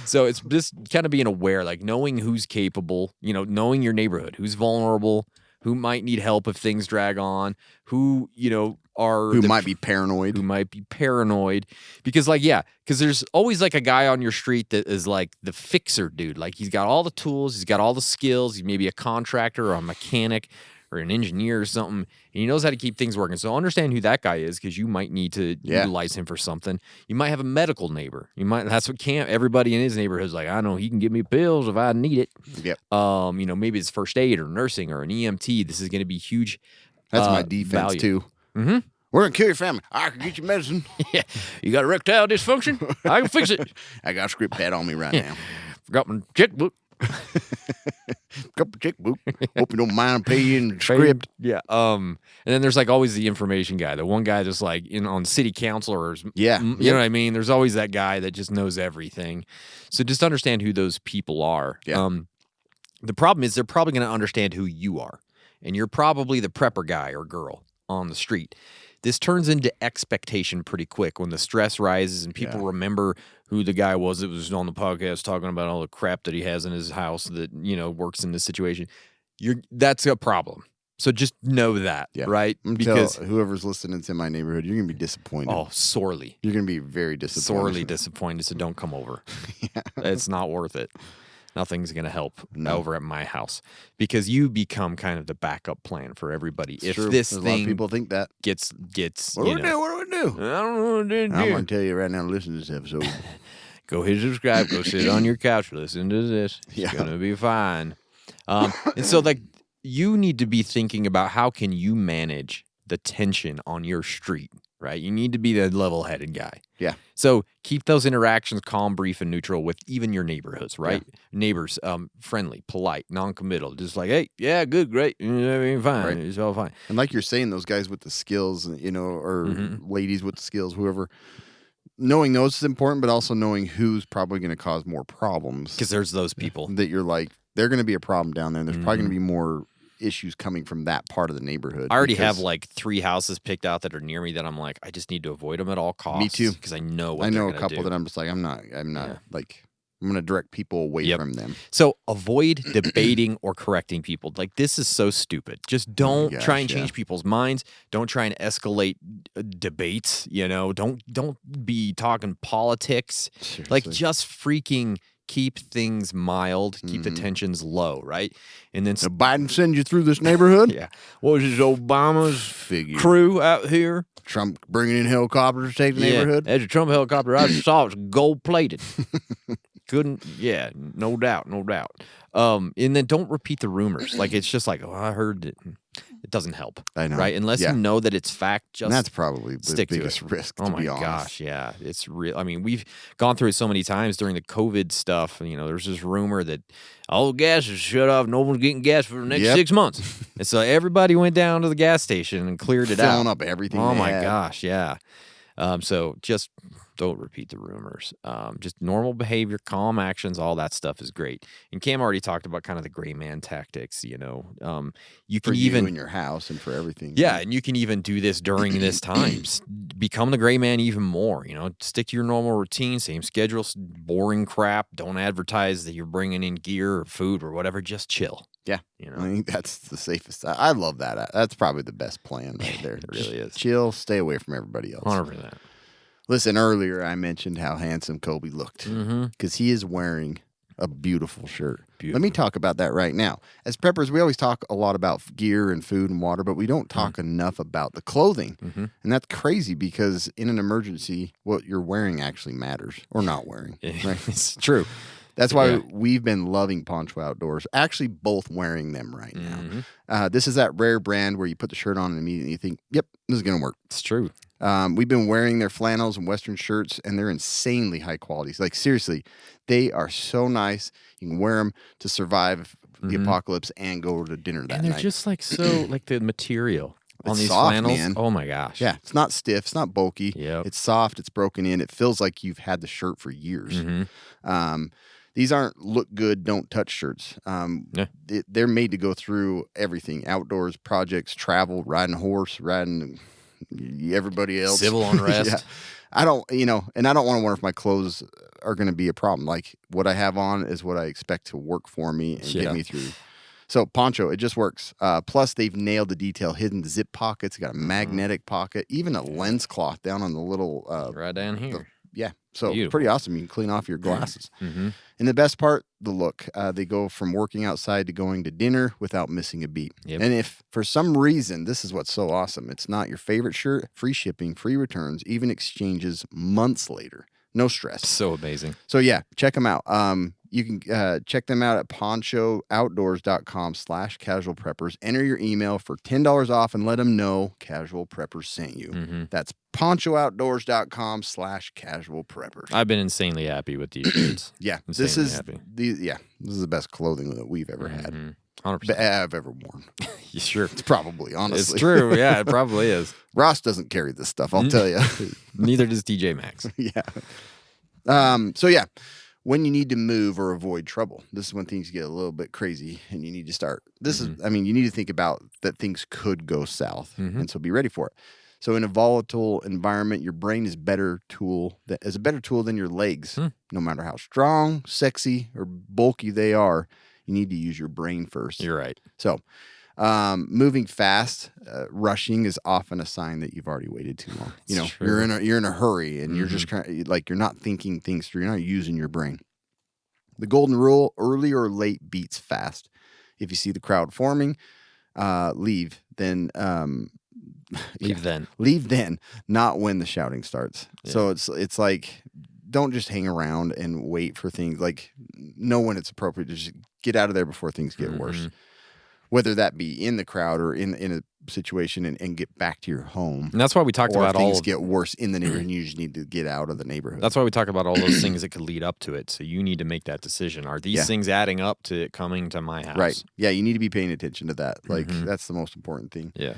So it's just kind of being aware, like knowing who's capable, you know, knowing your neighborhood, who's vulnerable, who might need help if things drag on, who, you know, might be paranoid. Who might be paranoid. Because, like, because there's always like a guy on your street that is like the fixer dude. Like he's got all the tools, he's got all the skills, he's maybe a contractor or a mechanic or an engineer or something, and he knows how to keep things working. So understand who that guy is, because you might need to utilize him for something. You might have a medical neighbor. That's what everybody in his neighborhood is like, I know he can give me pills if I need it. Yep. You know, maybe it's first aid or nursing or an EMT. This is going to be huge. That's my defense value. too. Mm-hmm. We're gonna kill your family. I can get you medicine. Yeah. You got erectile dysfunction? I can fix it. I got a script pad on me right now. Forgot my checkbook. Got my checkbook. Hope you don't mind paying the script. Yeah. And then there's like always the information guy, the one guy that's like on city council or you know what I mean? There's always that guy that just knows everything. So just understand who those people are. Yeah. The problem is they're probably going to understand who you are, and you're probably the prepper guy or girl on the street. This turns into expectation pretty quick when the stress rises and people remember who the guy was that was on the podcast talking about all the crap that he has in his house that, you know, works in this situation. That's a problem. So just know that, right? Because whoever's listening to my neighborhood, you're going to be disappointed. Oh, sorely. You're going to be very disappointed. Sorely disappointed, so don't come over. It's not worth it. Nothing's going to help over at my house, because you become kind of the backup plan for everybody. It's true. There's a lot of people think that gets. What do we do? What do we do? I don't know what to do. I'm going to tell you right now. Listen to this episode. Go hit subscribe. Go sit on your couch. Listen to this. It's going to be fine. And so, like, you need to be thinking about how can you manage the tension on your street. Right? You need to be the level-headed guy. Yeah. So keep those interactions calm, brief, and neutral with even your neighborhoods, right? Yeah. Neighbors, friendly, polite, non-committal. Just like, hey, yeah, good, great. Fine. Right. It's all fine. And like you're saying, those guys with the skills, you know, or ladies with the skills, whoever, knowing those is important, but also knowing who's probably going to cause more problems. Because there's those people. That you're like, they're going to be a problem down there, and there's probably going to be more issues coming from that part of the neighborhood. I already have like 3 houses picked out that are near me that I'm like, I just need to avoid them at all costs. Me too. Because I know what I know a they're couple do. that I'm just like, I'm not like, I'm going to direct people away from them. So avoid debating or correcting people. Like, this is so stupid. Just don't try and change people's minds. Don't try and escalate debates. You know, don't be talking politics. Seriously. Like, just freaking keep things mild, keep the tensions low, right? And then Biden send you through this neighborhood? Yeah. What was this, Obama's crew out here? Trump bringing in helicopters to take the neighborhood? There's a Trump helicopter. I saw it was gold-plated. No doubt. And then don't repeat the rumors. Like, it's just like, oh, I heard it. It doesn't help. I know. Right? Unless you know that it's fact, and that's probably the biggest risk, to be honest. Oh, my gosh, yeah. It's real. I mean, we've gone through it so many times during the COVID stuff. You know, there's this rumor that all the gas is shut off. No one's getting gas for the next 6 months. And so everybody went down to the gas station and cleared it out. Filling up everything. Oh, my gosh, yeah. So just don't repeat the rumors. Just normal behavior, calm actions, all that stuff is great. And Cam already talked about kind of the Greyman Tactics. You For can you even in your house and for everything. yeah, and you can even do this during this time. Become the gray man even more. Stick to your normal routine, same schedule, boring crap. Don't advertise that you're bringing in gear or food or whatever. Just chill. Yeah. I think that's the safest. I love that. That's probably the best plan right there. It really is. Chill, stay away from everybody else. 100%. Listen, earlier I mentioned how handsome Kobe looked because he is wearing a beautiful shirt. Let me talk about that right now. As preppers, we always talk a lot about gear and food and water, but we don't talk enough about the clothing. And that's crazy because in an emergency, what you're wearing actually matters or not wearing. Right? It's true. That's why we've been loving Poncho Outdoors, actually both wearing them right now. This is that rare brand where you put the shirt on and immediately you think, yep, this is going to work. It's true. We've been wearing their flannels and Western shirts, and they're insanely high quality. Like, seriously, they are so nice. You can wear them to survive the apocalypse and go to dinner that night. And they're just like so, like the material on It's these soft, flannels. man. Oh my gosh. Yeah, it's not stiff. It's not bulky. Yep. It's soft. It's broken in. It feels like you've had the shirt for years. These aren't look good, don't touch shirts. They're made to go through everything: outdoors, projects, travel, riding a horse, riding everybody else. Civil unrest. Yeah. I don't want to wonder if my clothes are going to be a problem. Like, what I have on is what I expect to work for me and get me through. So Poncho, it just works. Plus, they've nailed the detail: hidden zip pockets, got a magnetic pocket, even a lens cloth down on the little right down here. So Beautiful. pretty awesome. You can clean off your glasses. And the best part, the look. They go from working outside to going to dinner without missing a beat. Yep. And if for some reason, this is what's so awesome, it's not your favorite shirt, free shipping, free returns, even exchanges months later. No stress. So amazing. So yeah, check them out. You can check them out at ponchooutdoors.com/casualpreppers. Enter your email for $10 off and let them know Casual Preppers sent you. That's ponchooutdoors.com/casualpreppers. I've been insanely happy with these shirts. Yeah, Insanely this is happy. this is the best clothing that we've ever had. 100%. I've ever worn. Sure. It's probably, honestly. It's true. Yeah, it probably is. Ross doesn't carry this stuff, I'll tell you. Neither does DJ Maxx. Yeah. So yeah, when you need to move or avoid trouble, this is when things get a little bit crazy and you need to start. You need to think about that things could go south, and so be ready for it. So in a volatile environment, your brain is a better tool than your legs. No matter how strong, sexy, or bulky they are, you need to use your brain first. You're right. So moving fast, rushing is often a sign that you've already waited too long. You're in a hurry and you're just you're not thinking things through. You're not using your brain. The golden rule: early or late beats fast. If you see the crowd forming, leave. Then leave then, not when the shouting starts. Yeah. So it's like, don't just hang around and wait for things. Like, know when it's appropriate to just get out of there before things get worse. Whether that be in the crowd or in a situation, and get back to your home. And that's why we talked about things get worse in the neighborhood and you just need to get out of the neighborhood. That's why we talk about all those things that could lead up to it. So you need to make that decision. Are these things adding up to it coming to my house? Right. Yeah, you need to be paying attention to that. Like, that's the most important thing. Yeah.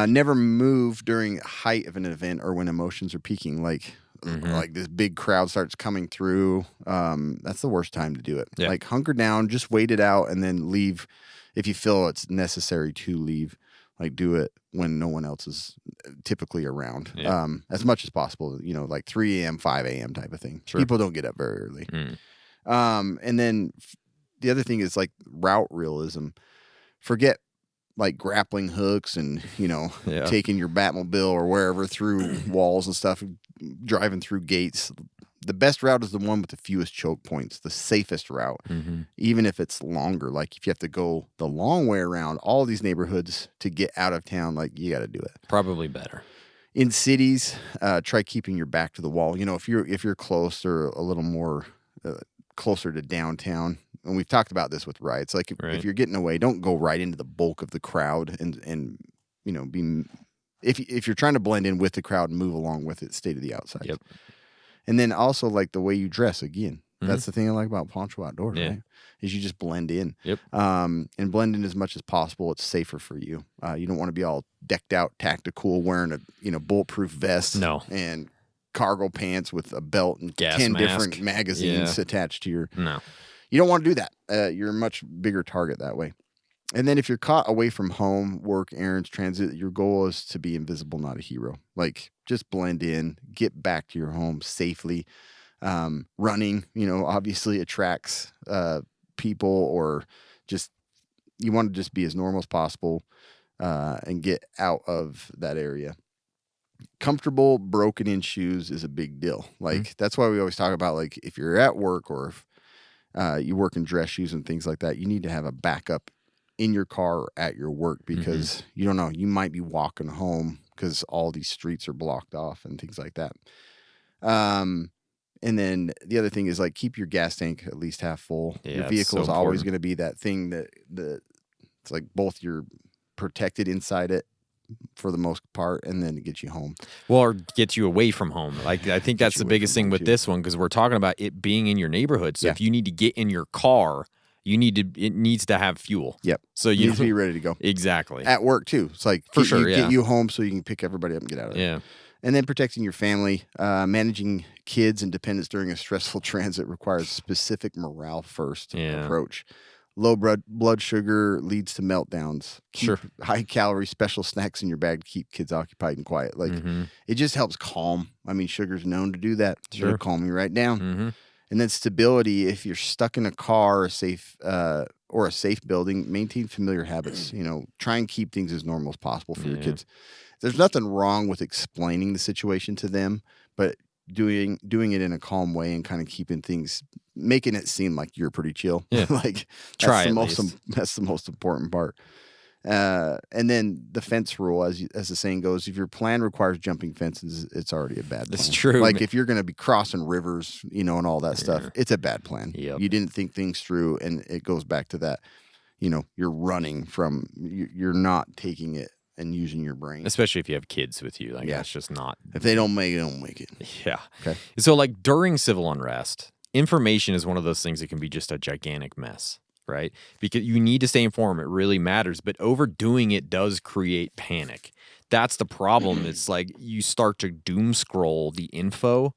Never move during height of an event or when emotions are peaking. Like this big crowd starts coming through. That's the worst time to do it. Yeah. Like, hunker down, just wait it out, and then leave if you feel it's necessary to leave. Like, do it when no one else is typically around. Yeah. As much as possible. Like 3 a.m., 5 a.m. type of thing. Sure. People don't get up very early. And then the other thing is like route realism. Forget like grappling hooks and, taking your Batmobile or wherever through walls and stuff, driving through gates. The best route is the one with the fewest choke points, the safest route, even if it's longer. Like, if you have to go the long way around all these neighborhoods to get out of town, like, you got to do it. Probably better. In cities, try keeping your back to the wall. If you're close or a little more closer to downtown, and we've talked about this with riots, like if you're getting away, don't go right into the bulk of the crowd and be, if you're trying to blend in with the crowd and move along with it, stay to the outside. Yep. And then also, like, the way you dress, again, that's the thing I like about Poncho Outdoors, right? Is you just blend in. Yep. And blend in as much as possible. It's safer for you. You don't want to be all decked out, tactical, wearing a bulletproof vest. No. And cargo pants with a belt and Gas 10 mask. different magazines attached to your. No. You don't want to do that. You're a much bigger target that way. And then if you're caught away from home, work, errands, transit, your goal is to be invisible, not a hero. Like, just blend in, get back to your home safely. Running, obviously attracts people, or just you want to just be as normal as possible and get out of that area. Comfortable, broken-in shoes is a big deal. Like, that's why we always talk about, like, if you're at work or if you work in dress shoes and things like that, you need to have a backup in your car or at your work, because you don't know, you might be walking home because all these streets are blocked off and things like that. And then the other thing is, like, keep your gas tank at least half full. Yeah, your vehicle is so always important. going to be that thing that it's like both you're protected inside it for the most part, and then it gets you home. Well, or gets you away from home. Like, I think that's you the away biggest from thing home, with too. this one, because we're talking about it being in your neighborhood. So Yeah. if you need to get in your car, it needs to have fuel. Yep. So You you need to be ready to go. Exactly. At work too. It's like For sure, yeah. get you home so you can pick everybody up and get out of there. Yeah. And then protecting your family, managing kids and dependents during a stressful transit requires specific morale first approach. Low blood sugar leads to meltdowns. Keep high calorie special snacks in your bag to keep kids occupied and quiet. Like, it just helps calm. I mean, sugar's known to do that. It'll calm you right down. And then stability. If you're stuck in a car or a safe building, maintain familiar habits. Try and keep things as normal as possible for your kids. There's nothing wrong with explaining the situation to them, but doing it in a calm way and kind of making it seem like you're pretty chill. Yeah. Like, Try that's the most important part. And then the fence rule, as the saying goes, if your plan requires jumping fences, it's already a bad plan. That's true. Like, if you're going to be crossing rivers, and all that stuff, it's a bad plan. Yep. You didn't think things through, and it goes back to that. You're running from, you're not taking it and using your brain. Especially if you have kids with you. Like, that's just not. If they don't make it, don't make it. Yeah. Okay. So, like, during civil unrest, information is one of those things that can be just a gigantic mess, right? Because you need to stay informed. It really matters. But overdoing it does create panic. That's the problem. It's like you start to doom scroll the info,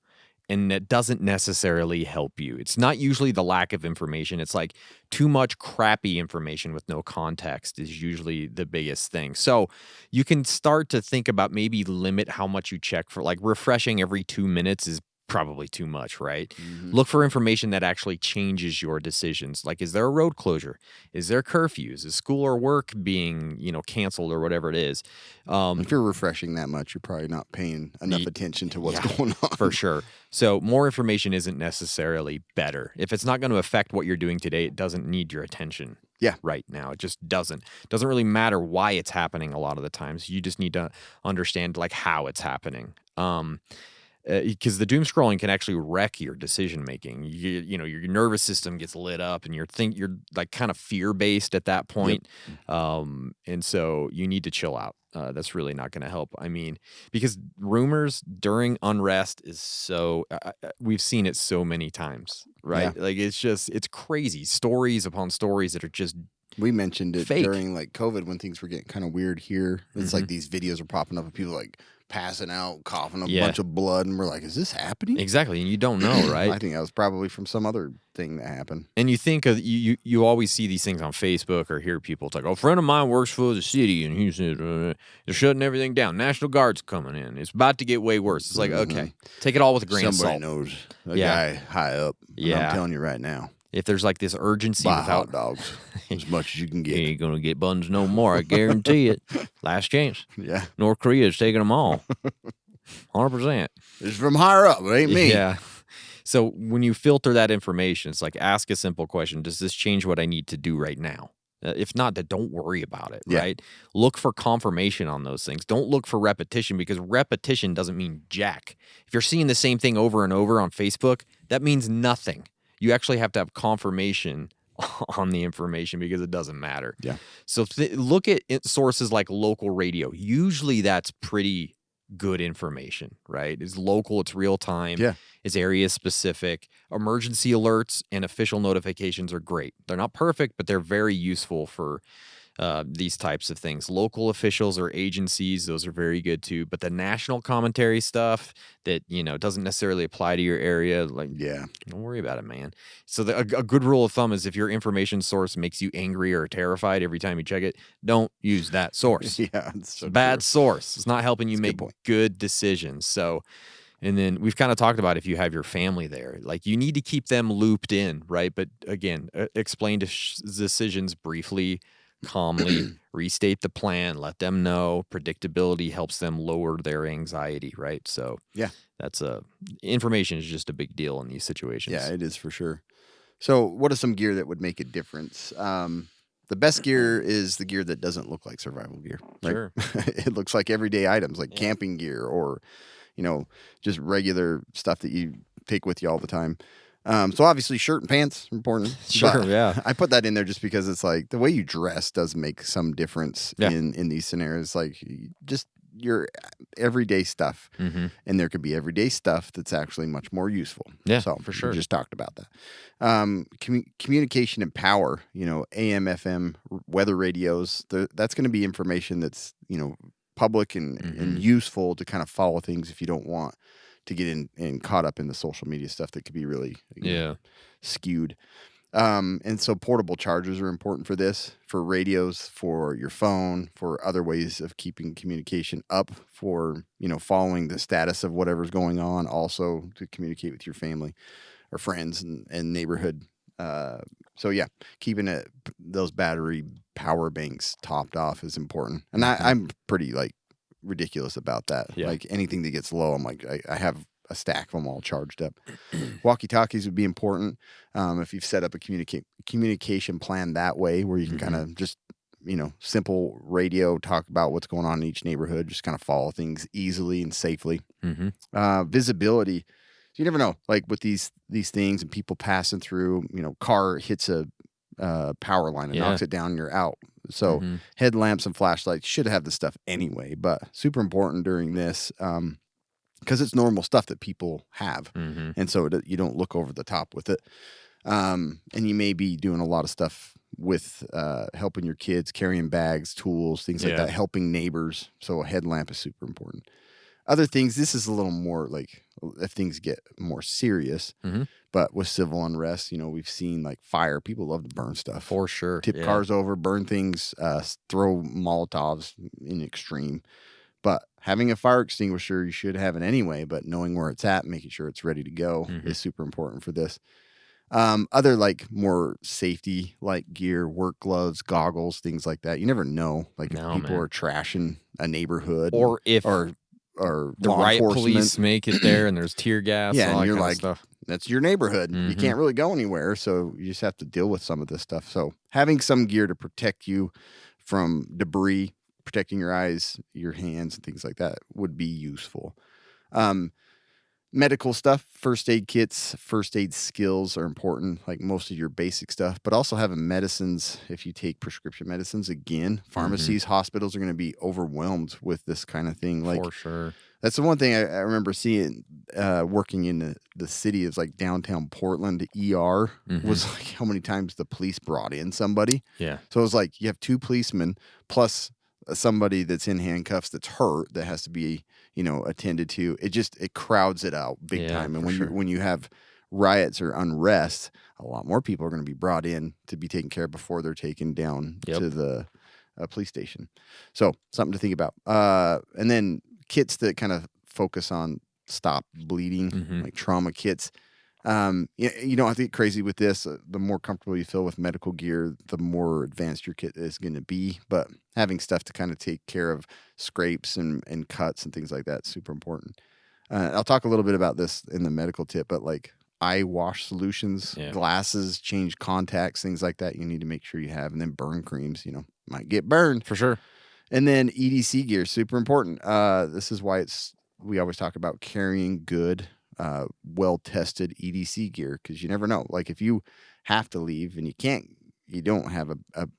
and that doesn't necessarily help you. It's not usually the lack of information. It's like too much crappy information with no context is usually the biggest thing. So you can start to think about maybe limit how much you check for, like, refreshing every 2 minutes is probably too much, right? Look for information that actually changes your decisions. Like, is there a road closure? Is there curfews? Is school or work being, canceled or whatever it is? If you're refreshing that much, you're probably not paying enough attention to what's going on. For sure. So more information isn't necessarily better. If it's not going to affect what you're doing today, it doesn't need your attention. Yeah. Right now. It just doesn't. Doesn't really matter why it's happening a lot of the times. You just need to understand, like, how it's happening. Because the doom scrolling can actually wreck your decision making. Your nervous system gets lit up, and you're like kind of fear based at that point. And so you need to chill out. That's really not going to help. I mean, because rumors during unrest is so we've seen it so many times, right? Yeah. Like, it's crazy. Stories upon stories that are just We mentioned it fake. during, like, COVID, when things were getting kind of weird here. It's like these videos are popping up of people, like, passing out, coughing a bunch of blood, and we're like, is this happening? Exactly, and you don't know, right? I think that was probably from some other thing that happened. And you think of you always see these things on Facebook or hear people talk. Oh, a friend of mine works for the city, and he said they're shutting everything down. National Guard's coming in. It's about to get way worse. It's like, okay, take it all with a grain Somebody of salt. knows a guy high up. Yeah. I'm telling you right now. If there's like this urgency Buy without hot dogs as much as you can you get. ain't gonna get buns no more. I guarantee it. Last chance. Yeah. North Korea is taking them all. 100%. It's from higher up. It ain't me. Yeah. So when you filter that information, it's like, ask a simple question. Does this change what I need to do right now? If not, then don't worry about it, Yeah. right? Look for confirmation on those things. Don't look for repetition, because repetition doesn't mean jack. If you're seeing the same thing over and over on Facebook, that means nothing. You actually have to have confirmation on the information, because it doesn't matter. Yeah. So look at sources like local radio. Usually that's pretty good information, right? It's local, it's real time, Yeah. it's area specific. Emergency alerts and official notifications are great. They're not perfect, but they're very useful for these types of things. Local officials or agencies, those are very good too. But the national commentary stuff that, doesn't necessarily apply to your area, like, don't worry about it, man. So a good rule of thumb is if your information source makes you angry or terrified every time you check it, don't use that source. Yeah, it's so bad true. source. It's not helping you That's a good make point. good decisions. So, and then we've kind of talked about if you have your family there, like you need to keep them looped in, right? But again, explain decisions briefly, calmly, restate the plan, let them know. Predictability helps them lower their anxiety, right? So Yeah. that's information is just a big deal in these situations. Yeah, it is for sure. So what is some gear that would make a difference? The best gear is the gear that doesn't look like survival gear. Right? Sure. It looks like everyday items like camping gear or, just regular stuff that you take with you all the time. So obviously shirt and pants are important. Sure, but yeah. I put that in there just because it's like the way you dress does make some difference in these scenarios. Like just your everyday stuff. Mm-hmm. And there could be everyday stuff that's actually much more useful. Yeah, so for sure. We just talked about that. Communication and power, AM, FM, weather radios, that's going to be information that's, public and useful to kind of follow things if you don't want to get in and caught up in the social media stuff that could be really skewed. And so portable chargers are important for this, for radios, for your phone, for other ways of keeping communication up, for, following the status of whatever's going on, also to communicate with your family or friends and neighborhood. So yeah, keeping those battery power banks topped off is important. And I'm pretty ridiculous about that. Yeah. Like anything that gets low, I'm like, I have a stack of them all charged up. Walkie-talkies would be important. If you've set up a communication plan that way where you can kind of just, simple radio, talk about what's going on in each neighborhood, just kind of follow things easily and safely. Visibility. You never know, like with these things and people passing through, car hits a power line and knocks it down and you're out. So headlamps and flashlights should have this stuff anyway, but super important during this because it's normal stuff that people have. And so you don't look over the top with it. And you may be doing a lot of stuff with helping your kids, carrying bags, tools, things like that, helping neighbors. So a headlamp is super important. Other things, this is a little more like if things get more serious, but with civil unrest, we've seen like fire. People love to burn stuff. For sure. Tip cars over, burn things, throw Molotovs in extreme. But having a fire extinguisher, you should have it anyway, but knowing where it's at, making sure it's ready to go is super important for this. Other like more safety like gear, work gloves, goggles, things like that. You never know. Like if people are trashing a neighborhood or if or the riot police make it there and there's tear gas and all that you're kind like, of stuff. That's your neighborhood. You can't really go anywhere, so you just have to deal with some of this stuff. So having some gear to protect you from debris, protecting your eyes, your hands, and things like that would be useful. Medical stuff, first aid kits, first aid skills are important, like most of your basic stuff, but also having medicines. If you take prescription medicines, again, pharmacies, hospitals are going to be overwhelmed with this kind of thing. Like, for sure. That's the one thing I remember seeing working in the city is like downtown Portland. ER was like how many times the police brought in somebody. Yeah. So it was like you have two policemen plus somebody that's in handcuffs that's hurt that has to be, attended to. It crowds it out big time. And when you have riots or unrest, a lot more people are going to be brought in to be taken care of before they're taken down to the police station. So something to think about. And then kits that kind of focus on stop bleeding, like trauma kits. You don't have to get crazy with this. The more comfortable you feel with medical gear, the more advanced your kit is going to be. But having stuff to kind of take care of scrapes and cuts and things like that is super important. I'll talk a little bit about this in the medical tip, but like eye wash solutions, glasses, change contacts, things like that you need to make sure you have. And then burn creams, might get burned. For sure. And then EDC gear, super important. This is why we always talk about carrying good, well-tested EDC gear, because you never know. Like if you have to leave and you don't have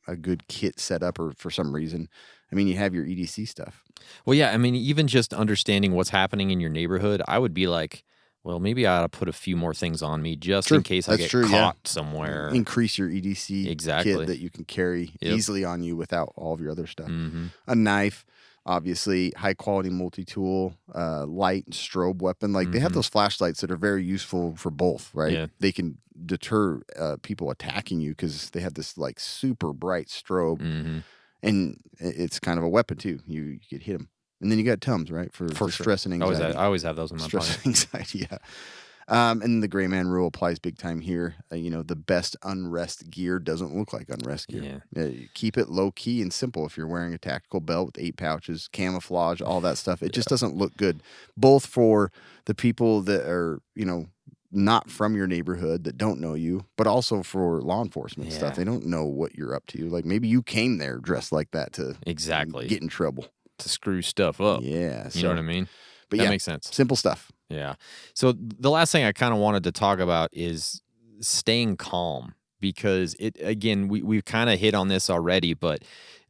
a good kit set up or for some reason, you have your EDC stuff. Well, yeah, even just understanding what's happening in your neighborhood, I would be like, well, maybe I ought to put a few more things on me just in case I get caught somewhere. Increase your EDC kit that you can carry easily on you without all of your other stuff. A knife, obviously, high-quality multi-tool, light and strobe weapon. Like, they have those flashlights that are very useful for both, right? Yeah. They can deter people attacking you because they have this, like, super bright strobe. And it's kind of a weapon, too. You could hit them. And then you got Tums, right? For stress and anxiety. I always have those in my pocket. Stress and anxiety, yeah. And the Greyman rule applies big time here. The best unrest gear doesn't look like unrest gear. Keep it low key and simple. If you're wearing a tactical belt with 8 pouches, camouflage, all that stuff, it just doesn't look good. Both for the people that are, not from your neighborhood, that don't know you, but also for law enforcement stuff. They don't know what you're up to. Like, maybe you came there dressed like that to get in trouble. To screw stuff up. Yeah. You know what I mean? But that makes sense. Simple stuff. Yeah. So the last thing I kind of wanted to talk about is staying calm, because we've kind of hit on this already, but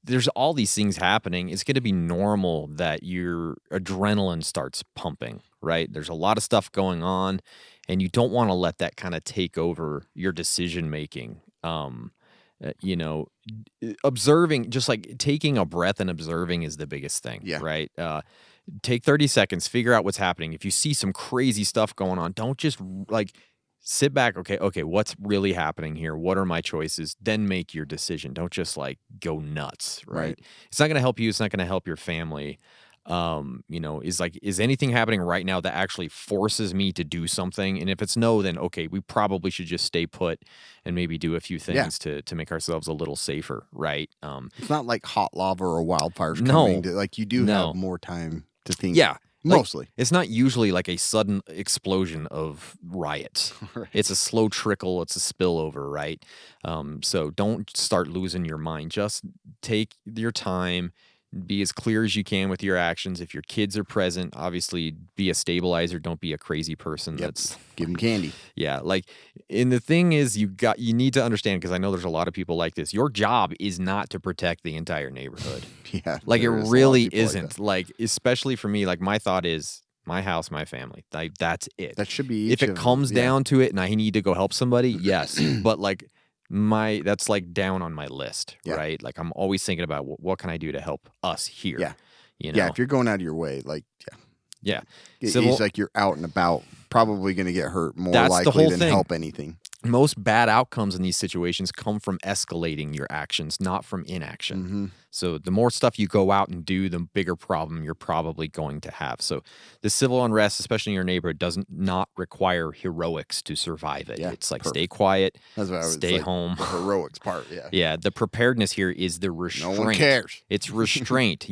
there's all these things happening. It's going to be normal that your adrenaline starts pumping, right? There's a lot of stuff going on, and you don't want to let that kind of take over your decision making. Observing, just like taking a breath and observing is the biggest thing, right? Take 30 seconds, figure out what's happening. If you see some crazy stuff going on, don't just sit back. Okay, what's really happening here? What are my choices? Then make your decision. Don't just go nuts, right? It's not going to help you. It's not going to help your family. Is anything happening right now that actually forces me to do something? And if it's no, then okay, we probably should just stay put and maybe do a few things to make ourselves a little safer, right? It's not like hot lava or wildfires coming. You do have more time to think. Yeah. Mostly. It's not usually like a sudden explosion of riots. Right. It's a slow trickle. It's a spillover, right? So don't start losing your mind. Just take your time. Be as clear as you can with your actions. If your kids are present, obviously be a stabilizer. Don't be a crazy person. Give them candy. Yeah. And the thing is, you need to understand, because I know there's a lot of people like this. Your job is not to protect the entire neighborhood. Yeah. It really isn't. Especially for me, my thought is my house, my family. That's it. That should be. If it comes down to it and I need to go help somebody, yes. But that's down on my list, right? I'm always thinking about what can I do to help us here. Yeah. Yeah, if you're going out of your way, yeah. It's you're out and about, probably going to get hurt more That's the likely whole than thing. help anything. Most bad outcomes in these situations come from escalating your actions, not from inaction. So the more stuff you go out and do, the bigger problem you're probably going to have. So the civil unrest, especially in your neighborhood, does not require heroics to survive it. It's stay quiet, stay home. The heroics part, Yeah, the preparedness here is the restraint. No one cares. It's restraint,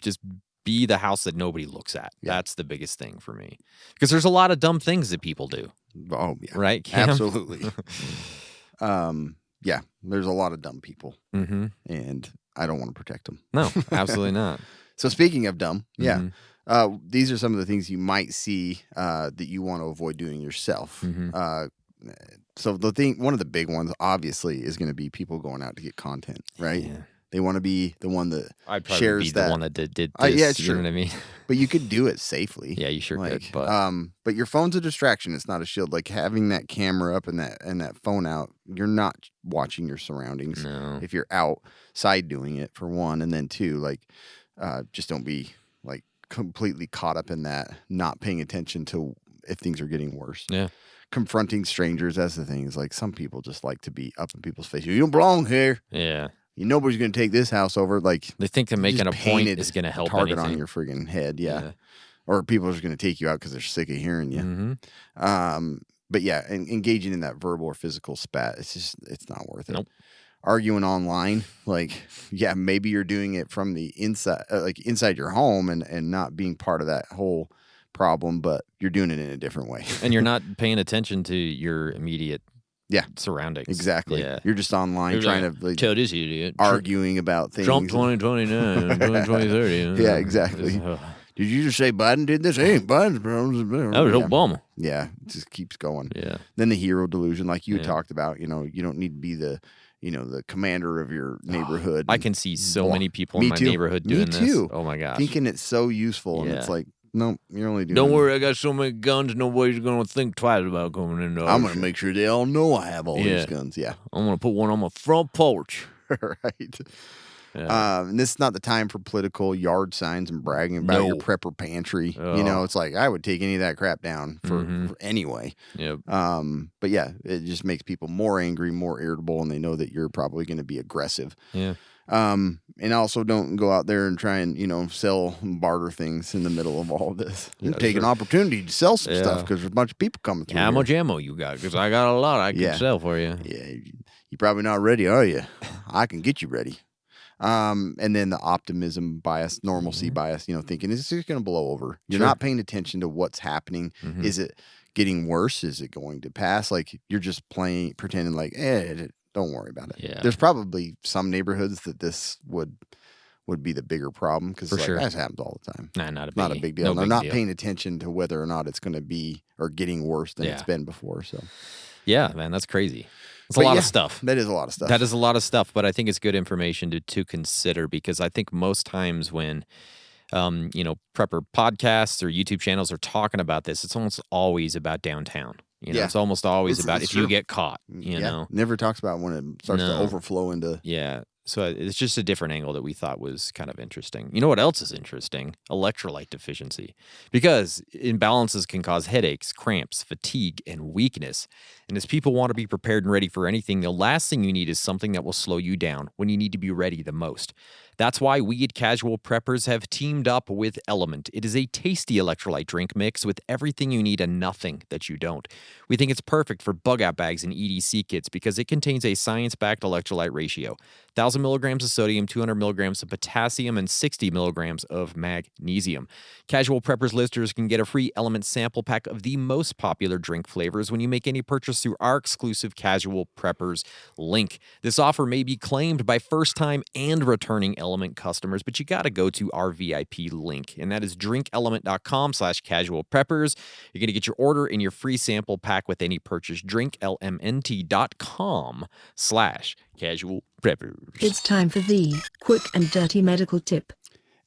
just be the house that nobody looks at. That's the biggest thing for me. Because there's a lot of dumb things that people do. Oh, yeah. Right, Cam? Absolutely. There's a lot of dumb people. And I don't want to protect them. No, absolutely not. So speaking of dumb, these are some of the things you might see that you want to avoid doing yourself. So one of the big ones, obviously, is going to be people going out to get content, right? Yeah. They want to be the one that I'd probably shares be that. the one that did this. Yeah, sure. You know what I mean? But you could do it safely. Yeah, you sure could. But your phone's a distraction. It's not a shield. Having that camera up and that phone out, you're not watching your surroundings. No. If you're outside doing it, for one, and then two, just don't be completely caught up in that, not paying attention to if things are getting worse. Yeah. Confronting strangers, that's the thing. Is some people just like to be up in people's face. You don't belong here. Yeah. Nobody's going to take this house over. They think that making a point is going to help target anything. On your friggin' head, yeah. Or people are just going to take you out because they're sick of hearing you. But yeah, engaging in that verbal or physical spat, it's not worth it. Nope. Arguing online, maybe you're doing it from the inside, inside your home and not being part of that whole problem, but you're doing it in a different way. And you're not paying attention to your immediate surroundings. Exactly. Yeah. You're just online trying to tell this idiot arguing about things. Trump 2029, 2030. Yeah, exactly. Did you just say Biden did this? Hey, Biden's problem. That was Obama. Yeah, it just keeps going. Yeah. Then the hero delusion, like you talked about, you don't need to be the commander of your neighborhood. I can see so many people in my neighborhood doing this. Me too. Oh my gosh. Thinking it's so useful, and it's no, you're only doing. Don't worry, I got so many guns, nobody's going to think twice about coming in. I'm going to make sure they all know I have all these guns. Yeah. I'm going to put one on my front porch. Right. Yeah. And this is not the time for political yard signs and bragging about your prepper pantry. You know, it's like I would take any of that crap down for anyway. Yep. But yeah, it just makes people more angry, more irritable, and they know that you're probably going to be aggressive. Yeah. And also don't go out there and try and, sell and barter things in the middle of all of this. Take an opportunity to sell some stuff because there's a bunch of people coming through. How much ammo you got? Because I got a lot I can sell for you. Yeah. You're probably not ready, are you? I can get you ready. And then the optimism bias, normalcy bias, thinking it's just going to blow over. You're not paying attention to what's happening. Is it getting worse? Is it going to pass? Like you're just pretending like, don't worry about it. Yeah. There's probably some neighborhoods that this would be the bigger problem because that happens all the time. Nah, not a big deal. They're not paying attention to whether or not it's going to be or getting worse than it's been before. So, yeah, man, that's crazy. It's a lot of stuff. That is a lot of stuff. That is a lot of stuff, but I think it's good information to consider because I think most times when, prepper podcasts or YouTube channels are talking about this, it's almost always about downtown. It's almost always about if you get caught, you know. Never talks about when it starts to overflow into. Yeah. So it's just a different angle that we thought was kind of interesting. You know what else is interesting? Electrolyte deficiency. Because imbalances can cause headaches, cramps, fatigue, and weakness. And as people want to be prepared and ready for anything, the last thing you need is something that will slow you down when you need to be ready the most. That's why we at Casual Preppers have teamed up with Element. It is a tasty electrolyte drink mix with everything you need and nothing that you don't. We think it's perfect for bug-out bags and EDC kits because it contains a science-backed electrolyte ratio. 1,000 milligrams of sodium, 200 milligrams of potassium, and 60 milligrams of magnesium. Casual Preppers listeners can get a free Element sample pack of the most popular drink flavors when you make any purchase through our exclusive Casual Preppers link. This offer may be claimed by first-time and returning Element customers, but you got to go to our VIP link, and that is drinkelement.com/casualpreppers. You're going to get your order and your free sample pack with any purchase. drinklmnt.com/casualpreppers. It's time for the quick and dirty medical tip.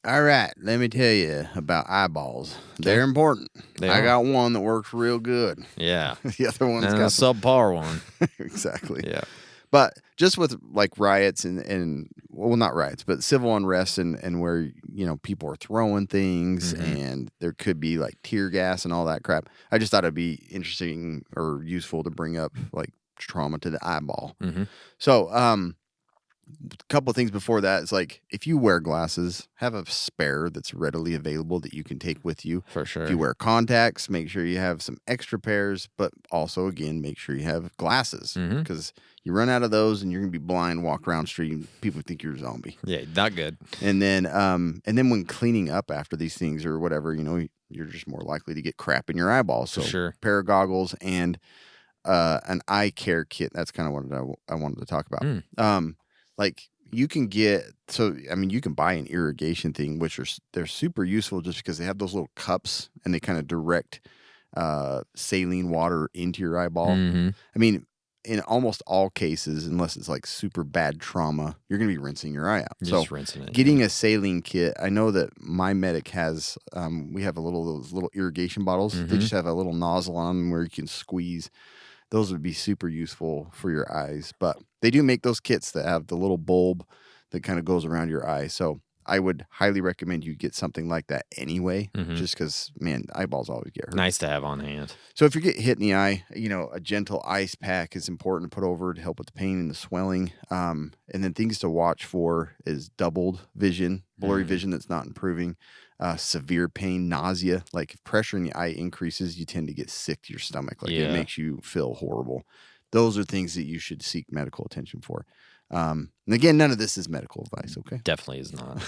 All right, let me tell you about eyeballs. They're important. I got one that works real good. Yeah. The other one's and got a subpar one. Exactly. Yeah. But just with like riots and well, not riots, but civil unrest and where, people are throwing things and there could be like tear gas and all that crap. I just thought it'd be interesting or useful to bring up like trauma to the eyeball. So, a couple of things before that is like if you wear glasses, have a spare that's readily available that you can take with you. For sure. If you wear contacts, make sure you have some extra pairs, but also again make sure you have glasses because you run out of those and you're gonna be blind, walk around the street, and people think you're a zombie. Yeah, not good. And then when cleaning up after these things or whatever, you're just more likely to get crap in your eyeballs. So sure. Pair of goggles and an eye care kit. That's kind of what I wanted to talk about. Like you can you can buy an irrigation thing, which they're super useful just because they have those little cups and they kind of direct saline water into your eyeball. I mean, in almost all cases, unless it's like super bad trauma, you're going to be rinsing your eye out. Just rinsing it. Getting a saline kit, I know that my medic has, we have those little irrigation bottles. They just have a little nozzle on them where you can squeeze. Those would be super useful for your eyes. But they do make those kits that have the little bulb that kind of goes around your eye. So I would highly recommend you get something like that anyway, just because, man, eyeballs always get hurt. Nice to have on hand. So if you get hit in the eye, a gentle ice pack is important to put over to help with the pain and the swelling. And then things to watch for is doubled vision, blurry vision that's not improving, severe pain, nausea. Like if pressure in the eye increases, you tend to get sick to your stomach. Like it makes you feel horrible. Those are things that you should seek medical attention for. And again, none of this is medical advice, okay? Definitely is not.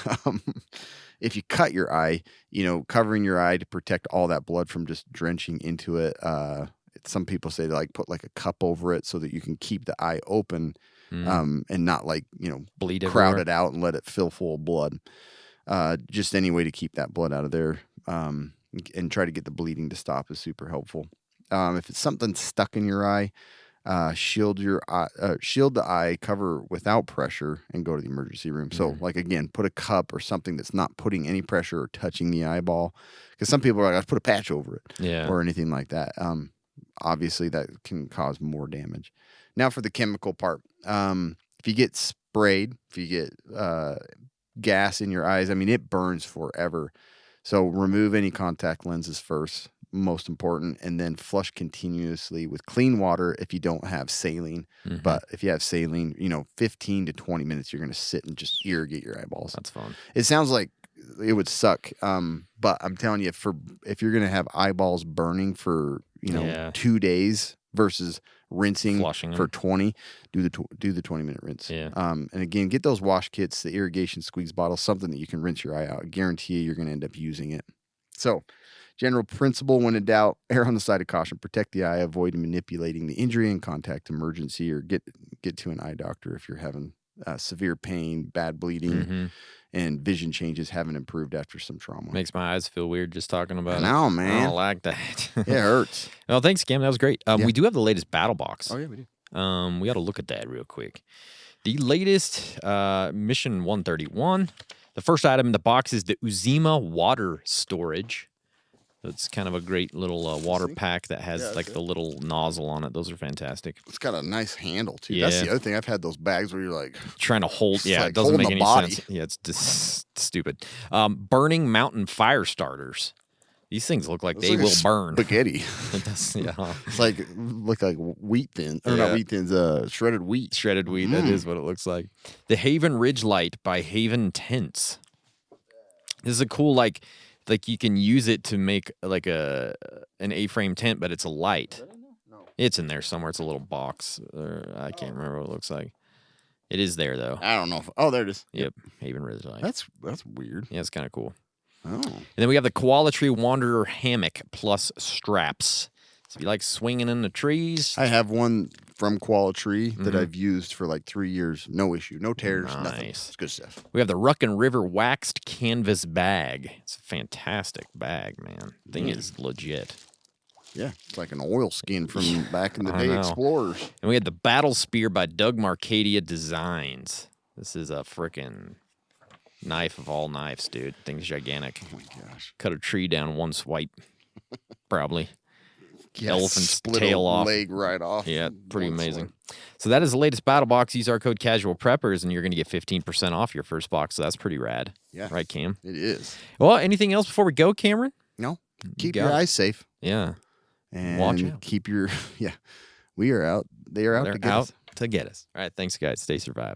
If you cut your eye, covering your eye to protect all that blood from just drenching into it. Some people say to like put like a cup over it so that you can keep the eye open and not like, bleed crowd everywhere. it out and let it fill full of blood. Just any way to keep that blood out of there and try to get the bleeding to stop is super helpful. If it's something stuck in your eye, shield your eye, shield the eye, cover without pressure, and go to the emergency room. So, like again, put a cup or something that's not putting any pressure or touching the eyeball, because some people are like, "Let's put a patch over it," or anything like that. Obviously, that can cause more damage. Now, for the chemical part, if you get sprayed, if you get gas in your eyes, I mean, it burns forever. So remove any contact lenses first, most important, and then flush continuously with clean water if you don't have saline. But if you have saline, 15 to 20 minutes, you're going to sit and just irrigate your eyeballs. That's fun. It sounds like it would suck, but I'm telling you, if you're going to have eyeballs burning for 2 days versus rinsing Flushing for them. 20, do the 20-minute rinse. Yeah. And again, get those wash kits, the irrigation squeeze bottles, something that you can rinse your eye out. I guarantee you, you're going to end up using it. So, general principle: when in doubt, err on the side of caution. Protect the eye. Avoid manipulating the injury, and contact emergency or get to an eye doctor if you're having severe pain, bad bleeding, and vision changes haven't improved after some trauma. Makes my eyes feel weird just talking about it. No, man. I don't like that. It hurts. Well, thanks, Cam. That was great. We do have the latest battle box. Oh, yeah, we do. We got to look at that real quick. The latest Mission 131. The first item in the box is the Uzima water storage. It's kind of a great little water pack that has the little nozzle on it. Those are fantastic. It's got a nice handle, too. Yeah. That's the other thing. I've had those bags where you're like... Trying to hold... Yeah, like it doesn't make holding any a body. sense. Yeah, it's just stupid. Burning mountain fire starters. These things look like It's they like will burn. spaghetti. It does, yeah. It's look like wheat thins. Or Yeah. not wheat thins, shredded wheat. Shredded wheat, that is what it looks like. The Haven Ridge Light by Haven Tents. This is a cool, like you can use it to make like an A-frame tent, but it's a light. It's in there somewhere. It's a little box. I can't remember what it looks like. It is there, though. I don't know. Oh, there it is. Yep, Haven Ridge Light. That's weird. Yeah, it's kind of cool. Oh. And then we have the Koala Tree Wanderer Hammock plus straps. So if you like swinging in the trees. I have one from Koala Tree that I've used for like 3 years. No issue. No tears. Nothing. Nice. It's good stuff. We have the Ruckin River Waxed Canvas Bag. It's a fantastic bag, man. Thing is legit. Yeah. It's like an oil skin from back in the I day know. Explorers. And we had the Battle Spear by Doug Marcadia Designs. This is a frickin' knife of all knives, dude. Thing's gigantic. Oh my gosh. Cut a tree down one swipe. Probably. Yeah, Elephant's split tail a off. leg right off. Yeah, pretty One amazing. swipe. So that is the latest battle box. Use our code Casual Preppers, and you're going to get 15% off your first box. So that's pretty rad. Yeah. Right, Cam? It is. Well, anything else before we go, Cameron? No. Keep got your it. eyes safe. Yeah. And Watch out. keep your... Yeah. We are out. They are out They're to get out us. to get us. All right. Thanks, guys. Stay survived.